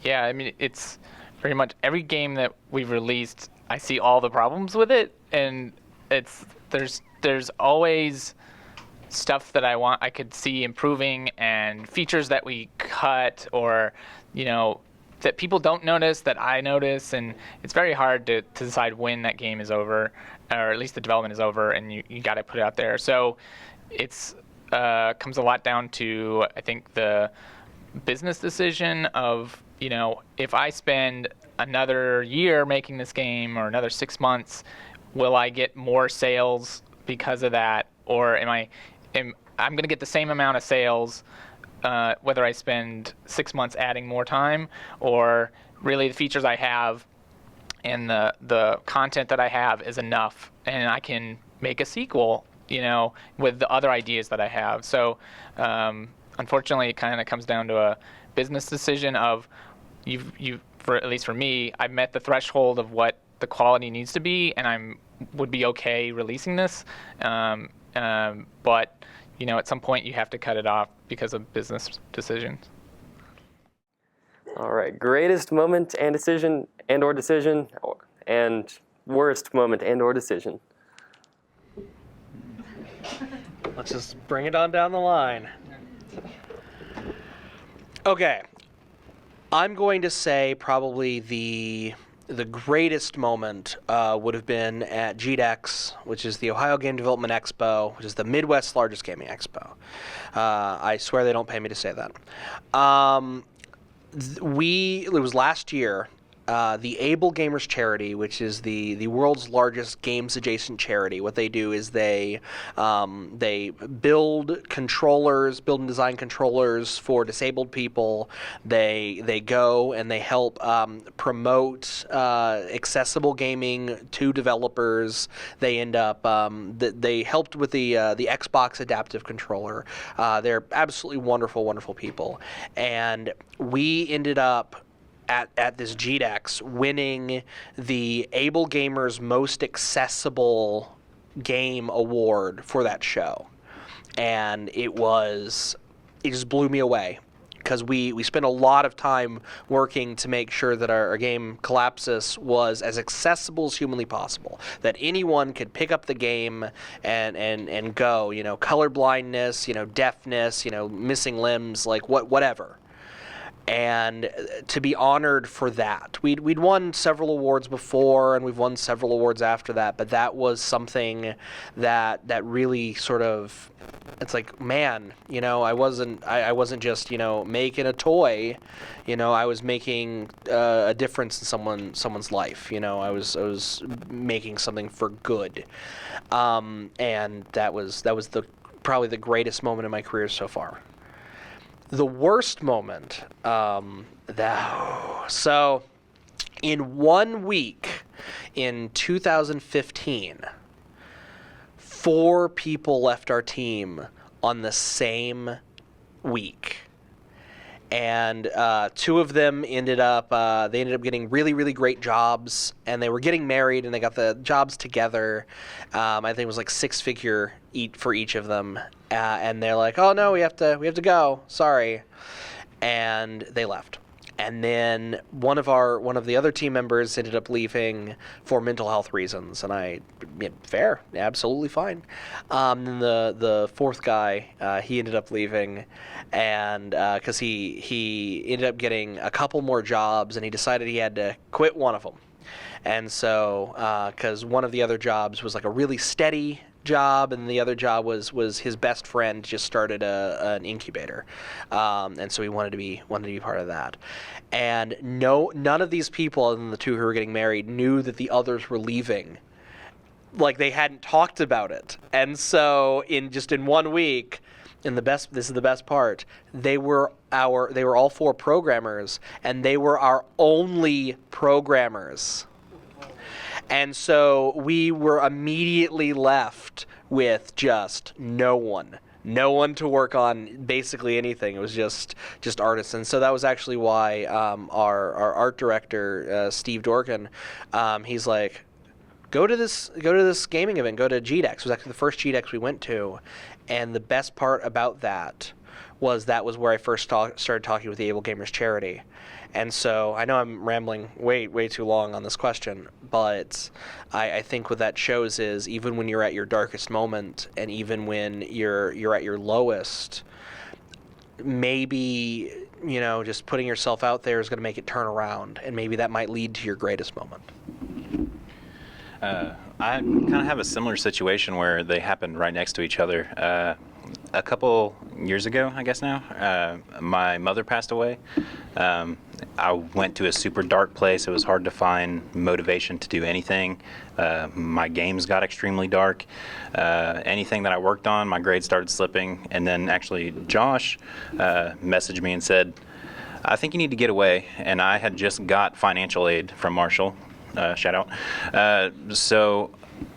Yeah, I mean, it's pretty much every game that we've released, I see all the problems with it, and there's always stuff that I could see improving, and features that we cut, or that people don't notice that I notice, and it's very hard to decide when that game is over, or at least the development is over, and you got to put it out there. So it's comes a lot down to, I think, the business decision of if I spend another year making this game or another 6 months, will I get more sales because of that, or I'm going to get the same amount of sales whether I spend 6 months adding more time, or really the features I have and the content that I have is enough, and I can make a sequel, with the other ideas that I have. So unfortunately, it kind of comes down to a business decision of at least for me, I've met the threshold of what the quality needs to be, and would be okay releasing this. But at some point you have to cut it off because of business decisions. All right, greatest moment and decision and/or decision, and worst moment and/or decision. Let's just bring it on down the line. Okay. I'm going to say probably the greatest moment would have been at GDEX, which is the Ohio Game Development Expo, which is the Midwest's largest gaming expo. I swear they don't pay me to say that. It was last year. The Able Gamers charity, which is the world's largest games adjacent charity, what they do is they build and design controllers for disabled people. They go and they help promote accessible gaming to developers. They end up they helped with the Xbox adaptive controller. They're absolutely wonderful, wonderful people, and we ended up at this GDEX winning the Able Gamers Most Accessible Game Award for that show. And it just blew me away, because we spent a lot of time working to make sure that our game Collapsus was as accessible as humanly possible, that anyone could pick up the game and go, color blindness, deafness, missing limbs, like whatever. And to be honored for that. We'd won several awards before, and we've won several awards after that, but that was something that really sort of, it's like, man, I wasn't just, making a toy, I was making a difference in someone's life, I was making something for good. And that was probably the greatest moment in my career so far. The worst moment, so in 1 week in 2015, 4 people left our team on the same week. And 2 of them ended up getting really, really great jobs, and they were getting married, and they got the jobs together. I think it was like 6-figure for each of them, and they're like, "Oh no, we have to go. Sorry," and they left. And then one of the other team members ended up leaving for mental health reasons, and fair, absolutely fine. Then the 4th guy, he ended up leaving, and because he ended up getting a couple more jobs, and he decided he had to quit one of them. And so, because one of the other jobs was like a really steady job, and the other job was his best friend just started an incubator, and so he wanted to be part of that. And none of these people, other than the 2 who were getting married, knew that the others were leaving. Like, they hadn't talked about it, and so in 1 week. This is the best part. They were all 4 programmers, and they were our only programmers. And so we were immediately left with just no one to work on basically anything. It was just artists. And so that was actually why our art director, Steve Dorkin, he's like, go to this gaming event, go to GDEX. It was actually the first GDEX we went to. And the best part about that was where I first started talking with the Able Gamers charity. And so I know I'm rambling way too long on this question, but I think what that shows is even when you're at your darkest moment, and even when you're at your lowest, maybe just putting yourself out there is going to make it turn around, and maybe that might lead to your greatest moment. I kind of have a similar situation where they happen right next to each other. A couple years ago, I guess now, my mother passed away. I went to a super dark place. It was hard to find motivation to do anything. My games got extremely dark. Anything that I worked on, my grades started slipping. And then actually Josh messaged me and said, "I think you need to get away." And I had just got financial aid from Marshall. Shout out. So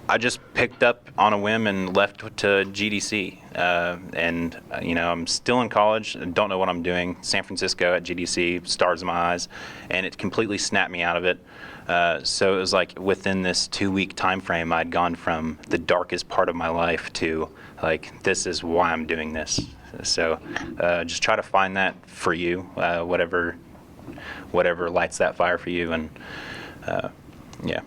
I just picked up on a whim and left to GDC. And I'm still in college, don't know what I'm doing. San Francisco at GDC, stars in my eyes, and it completely snapped me out of it. So it was like within this 2-week time frame, I'd gone from the darkest part of my life to like, this is why I'm doing this. So just try to find that for you, whatever lights that fire for you, and yeah.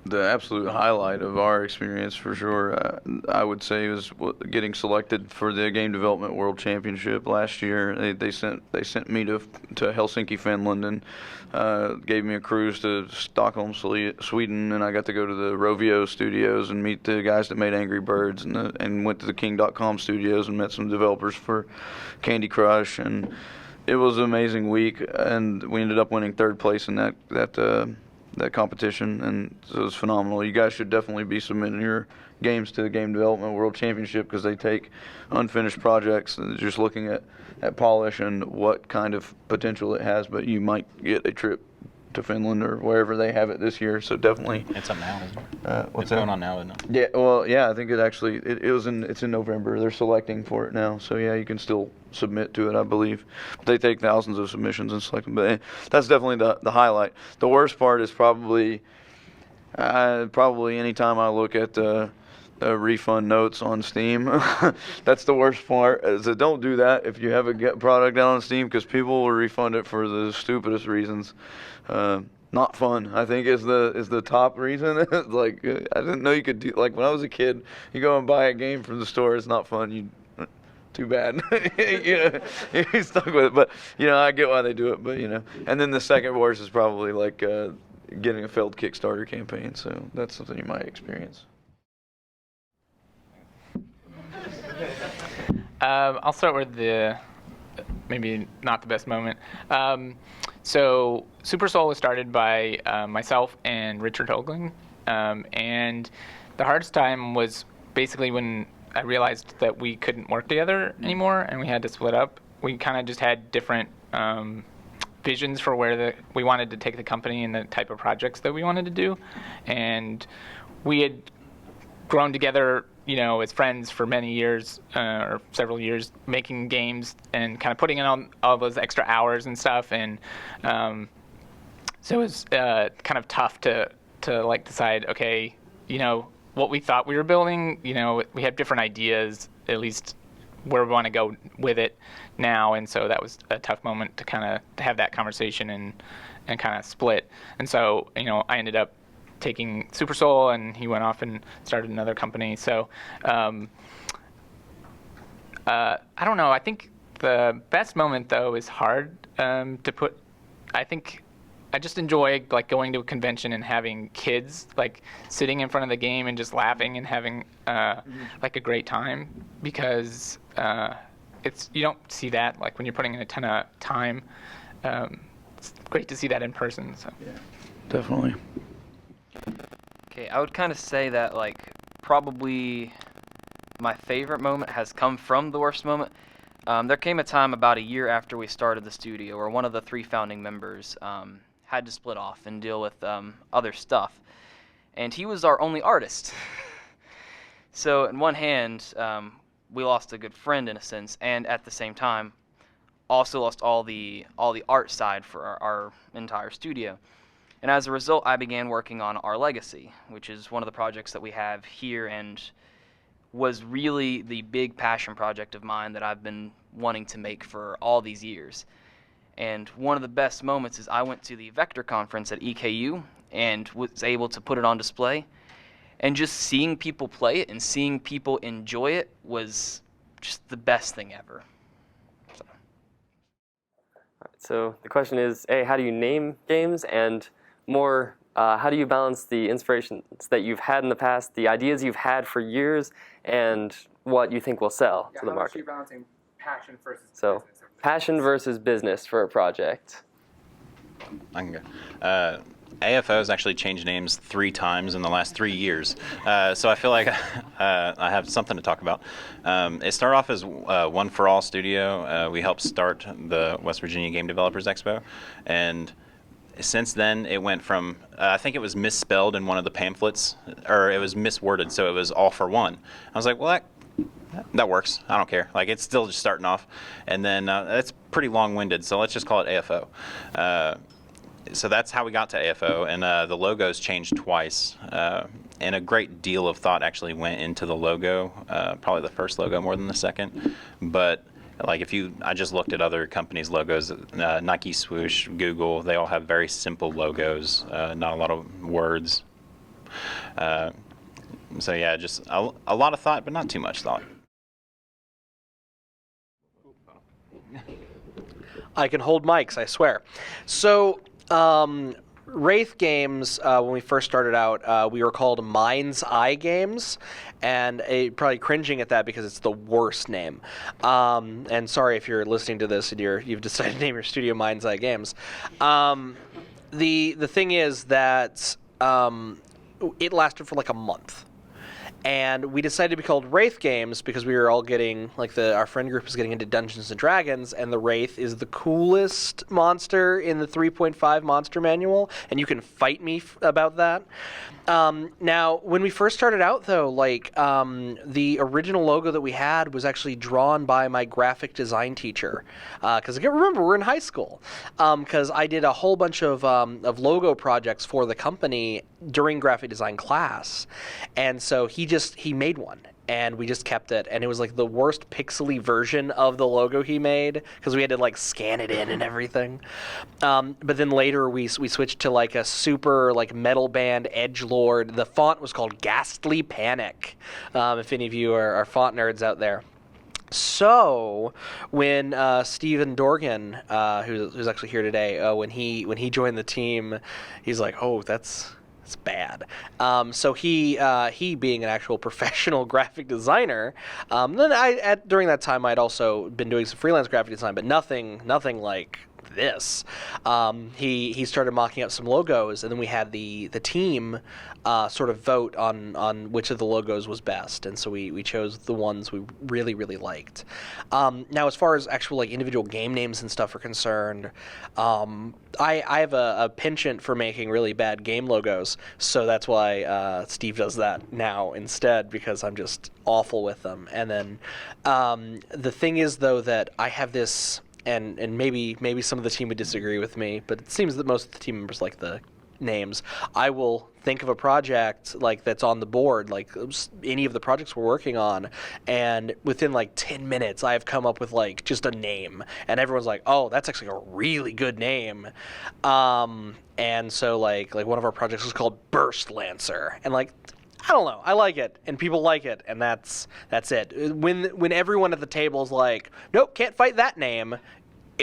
The absolute highlight of our experience, for sure, I would say, was getting selected for the Game Development World Championship last year. They sent me to Helsinki, Finland, and gave me a cruise to Stockholm, Sweden, and I got to go to the Rovio studios and meet the guys that made Angry Birds, and went to the King.com studios and met some developers for Candy Crush, and it was an amazing week, and we ended up winning 3rd place in that competition, and so it was phenomenal. You guys should definitely be submitting your games to the Game Development World Championship, because they take unfinished projects and just looking at polish and what kind of potential it has, but you might get a trip to Finland or wherever they have it this year, so definitely. It's up now, isn't it? What's it's that? going on now, isn't it? Yeah, well, yeah, I think it's in November. They're selecting for it now, so yeah, you can still submit to it, I believe. But they take thousands of submissions and select them, but that's definitely the highlight. The worst part is probably anytime I look at refund notes on Steam. That's the worst part. So don't do that if you have a product out on Steam, because people will refund it for the stupidest reasons. Not fun, I think, is the top reason. Like, I didn't know you could do, like, when I was a kid, you go and buy a game from the store, it's not fun. Too bad. You're stuck with it. But I get why they do it. But and then the second worst is probably like getting a failed Kickstarter campaign. So that's something you might experience. I'll start with maybe not the best moment. So Super Soul was started by myself and Richard Hoagland, and the hardest time was basically when I realized that we couldn't work together anymore and we had to split up. We kind of just had different visions for where we wanted to take the company and the type of projects that we wanted to do, and we had grown together, as friends for many years, or several years, making games and kind of putting in all those extra hours and stuff. And so it was kind of tough to like decide, okay, what we thought we were building, we have different ideas, at least where we want to go with it now. And so that was a tough moment to kind of have that conversation and kind of split. And so, I ended up taking Super Soul, and he went off and started another company. So I don't know. I think the best moment, though, is hard to put. I think I just enjoy like going to a convention and having kids like sitting in front of the game and just laughing and having like a great time, because you don't see that like when you're putting in a ton of time. It's great to see that in person. So Yeah, definitely. Okay, I would kind of say that like probably my favorite moment has come from the worst moment. There came a time about a year after we started the studio where one of the 3 founding members had to split off and deal with other stuff, and he was our only artist. So in one hand, we lost a good friend in a sense, and at the same time, also lost all the art side for our entire studio. And as a result, I began working on Our Legacy, which is one of the projects that we have here and was really the big passion project of mine that I've been wanting to make for all these years. And one of the best moments is I went to the Vector conference at EKU and was able to put it on display. And just seeing people play it and seeing people enjoy it was just the best thing ever. So the question is, A, how do you name games? And more, how do you balance the inspirations that you've had in the past, the ideas you've had for years, and what you think will sell to the market? How are you balancing passion versus So, business? passion versus business for a project. I can go. AFO has actually changed names 3 times in the last 3 years, so I feel like I have something to talk about. It started off as One for All Studio. We helped start the West Virginia Game Developers Expo, and since then it went from I think it was misspelled in one of the pamphlets, or it was misworded, so it was All for One. I was like, well, that works. I don't care. Like, it's still just starting off, and then that's pretty long-winded, so let's just call it AFO. So that's how we got to AFO, and the logo's changed twice, and a great deal of thought actually went into the logo, probably the first logo more than the second. But like, I just looked at other companies' logos, Nike Swoosh, Google, they all have very simple logos, not a lot of words. So yeah, just a lot of thought, but not too much thought. I can hold mics, I swear. So, Wraith Games, when we first started out, we were called Mind's Eye Games, and probably cringing at that because it's the worst name. And sorry if you're listening to this and you've decided to name your studio Mind's Eye Games. The thing is that it lasted for like a month. And we decided to be called Wraith Games because we were all getting, like, our friend group was getting into Dungeons and Dragons, and the Wraith is the coolest monster in the 3.5 monster manual, and you can fight me about that. Now, when we first started out, though, like, the original logo that we had was actually drawn by my graphic design teacher. Because, remember, we're in high school. Because I did a whole bunch of logo projects for the company during graphic design class. And so he made one, and we just kept it, and it was like the worst pixely version of the logo he made because we had to like scan it in and everything. But then later we switched to like a super like metal band edgelord. The font was called Ghastly Panic, if any of you are font nerds out there. So when Steven Dorgan, who's actually here today, when he joined the team, he's like, oh, that's bad. So he being an actual professional graphic designer, then during that time I'd also been doing some freelance graphic design, but nothing like like this. He started mocking up some logos, and then we had the team sort of vote on which of the logos was best, and so we chose the ones we really liked. Now, as far as actual like individual game names and stuff are concerned, I have a penchant for making really bad game logos, so that's why Steve does that now instead, because I'm just awful with them. And then the thing is, though, that I have this, and maybe some of the team would disagree with me, but it seems that most of the team members like the names. I will think of a project like that's on the board, like any of the projects we're working on, and within like 10 minutes I have come up with like just a name, and everyone's like, oh, that's actually a really good name. And so like one of our projects is called Burst Lancer, and like, I don't know, I like it, and people like it, and that's it. When everyone at the table is like, nope, can't fight that name,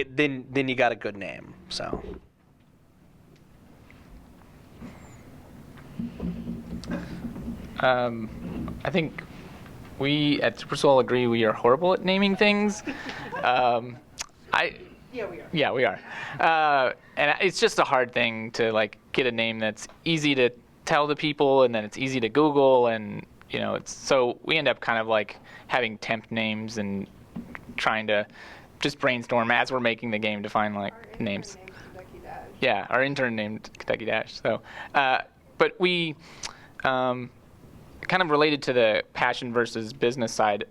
then you got a good name. So I think we at Supersoul agree we are horrible at naming things. Yeah, we are. Yeah, we are. And it's just a hard thing to like get a name that's easy to tell to people, and then it's easy to Google, and so we end up kind of like having temp names and trying to just brainstorm as we're making the game to find like names. Yeah, our intern named Kentucky Dash. So, but we. Kind of related to the passion versus business side.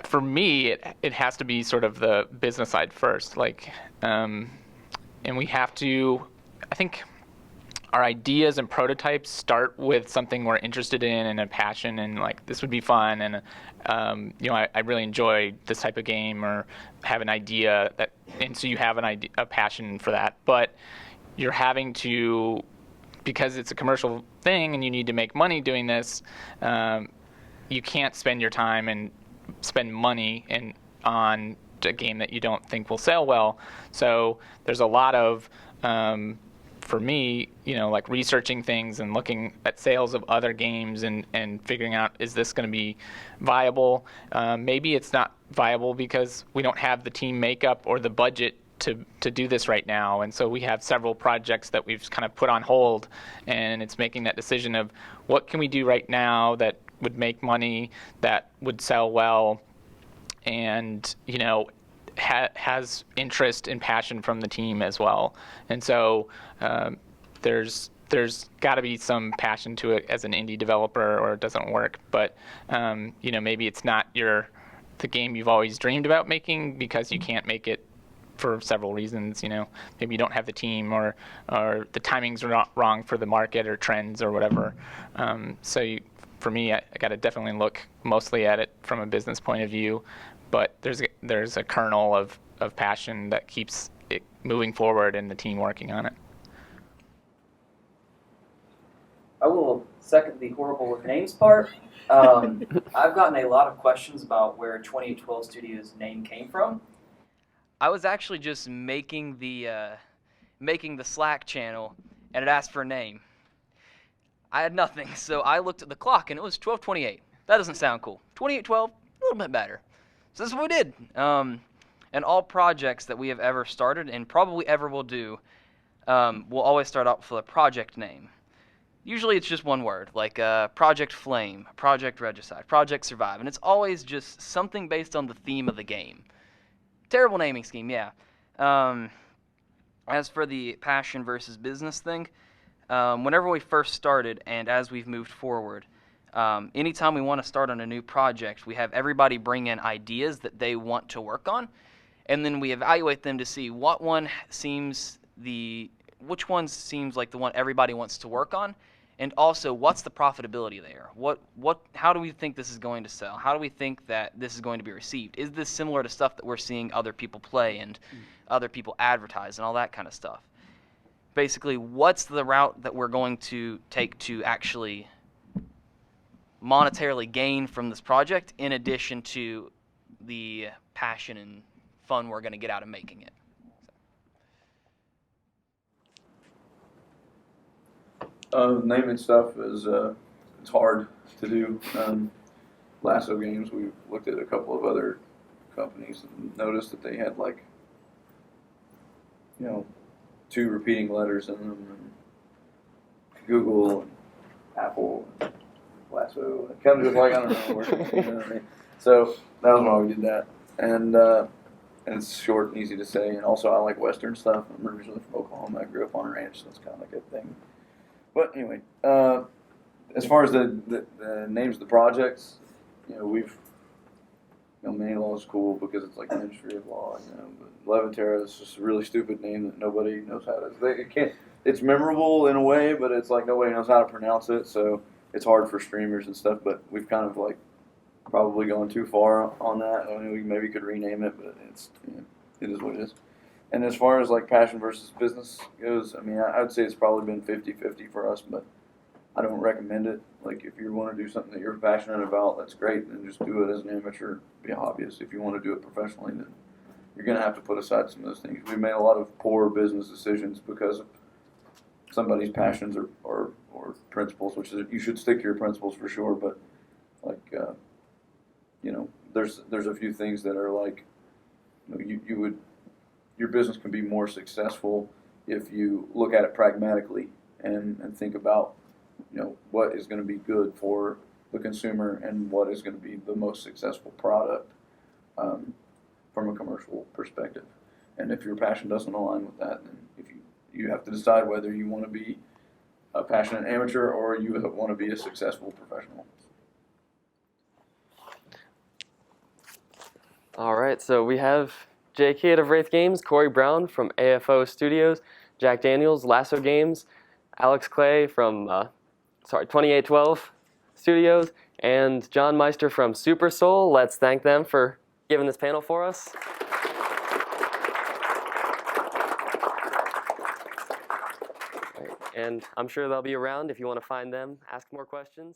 For me, it has to be sort of the business side first. Like, and we have to. I think our ideas and prototypes start with something we're interested in and a passion, and like this would be fun, and I really enjoy this type of game, or have an idea that, and so you have a passion for that, but you're having to. Because it's a commercial thing and you need to make money doing this, you can't spend your time and spend money on a game that you don't think will sell well. So there's a lot of, for me, like researching things and looking at sales of other games and figuring out, is this going to be viable? Maybe it's not viable because we don't have the team makeup or the budget to do this right now, and so we have several projects that we've kind of put on hold, and it's making that decision of what can we do right now that would make money, that would sell well, and has interest and passion from the team as well. And so there's got to be some passion to it as an indie developer, or it doesn't work. But maybe it's not the game you've always dreamed about making because you can't make it for several reasons. Maybe you don't have the team, or the timings are not wrong for the market or trends or whatever. For me, I got to definitely look mostly at it from a business point of view, but there's a kernel of passion that keeps it moving forward and the team working on it. I will second the horrible with names part. I've gotten a lot of questions about where 2812 Studios' name came from. I was actually just making the Slack channel, and it asked for a name. I had nothing, so I looked at the clock, and it was 12:28. That doesn't sound cool. 2812, a little bit better. So that's what we did. And all projects that we have ever started, and probably ever will do, will always start out with a project name. Usually it's just one word, like Project Flame, Project Regicide, Project Survive, and it's always just something based on the theme of the game. Terrible naming scheme, yeah. As for the passion versus business thing, whenever we first started and as we've moved forward, anytime we want to start on a new project, we have everybody bring in ideas that they want to work on, and then we evaluate them to see which one seems like the one everybody wants to work on, and also what's the profitability there. How do we think this is going to sell? How do we think that this is going to be received? Is this similar to stuff that we're seeing other people play and other people advertise and all that kind of stuff? Basically, what's the route that we're going to take to actually monetarily gain from this project, in addition to the passion and fun we're going to get out of making it? Naming stuff is it's hard to do. Lasso Games, we looked at a couple of other companies and noticed that they had like you know, 2 repeating letters in them, and Google and Apple and Lasso. Kind of just like, I don't know, you know what I mean? So that was why we did that. And it's short and easy to say. And also, I like Western stuff. I'm originally from Oklahoma. I grew up on a ranch, so that's kind of like a thing. But anyway, as far as the names of the projects, you know, Many Law is cool because it's like Ministry of Law, you know. But Levantera is just a really stupid name that nobody knows how to. It can't. It's memorable in a way, but it's like nobody knows how to pronounce it, so it's hard for streamers and stuff. But we've kind of like probably gone too far on that. I mean, we maybe could rename it, but it is what it is. And as far as like passion versus business goes, I mean, I'd say it's probably been 50-50 for us, but I don't recommend it. Like, if you want to do something that you're passionate about, that's great, then just do it as an amateur, be a hobbyist. If you want to do it professionally, then you're going to have to put aside some of those things. We've made a lot of poor business decisions because of somebody's passions or principles, which is, you should stick to your principles for sure, but like, you know, there's a few things that are like, you know, your business can be more successful if you look at it pragmatically and think about, you know, what is going to be good for the consumer and what is going to be the most successful product from a commercial perspective. And if your passion doesn't align with that, then you have to decide whether you want to be a passionate amateur or you want to be a successful professional. All right, so we have Jay Kidd of Wraith Games, Cory Brown from AFO Studios, Jack Daniels, Lasso Games, Alex Clay from 2812 Studios, and John Meister from Super Soul. Let's thank them for giving this panel for us. And I'm sure they'll be around if you want to find them, ask more questions.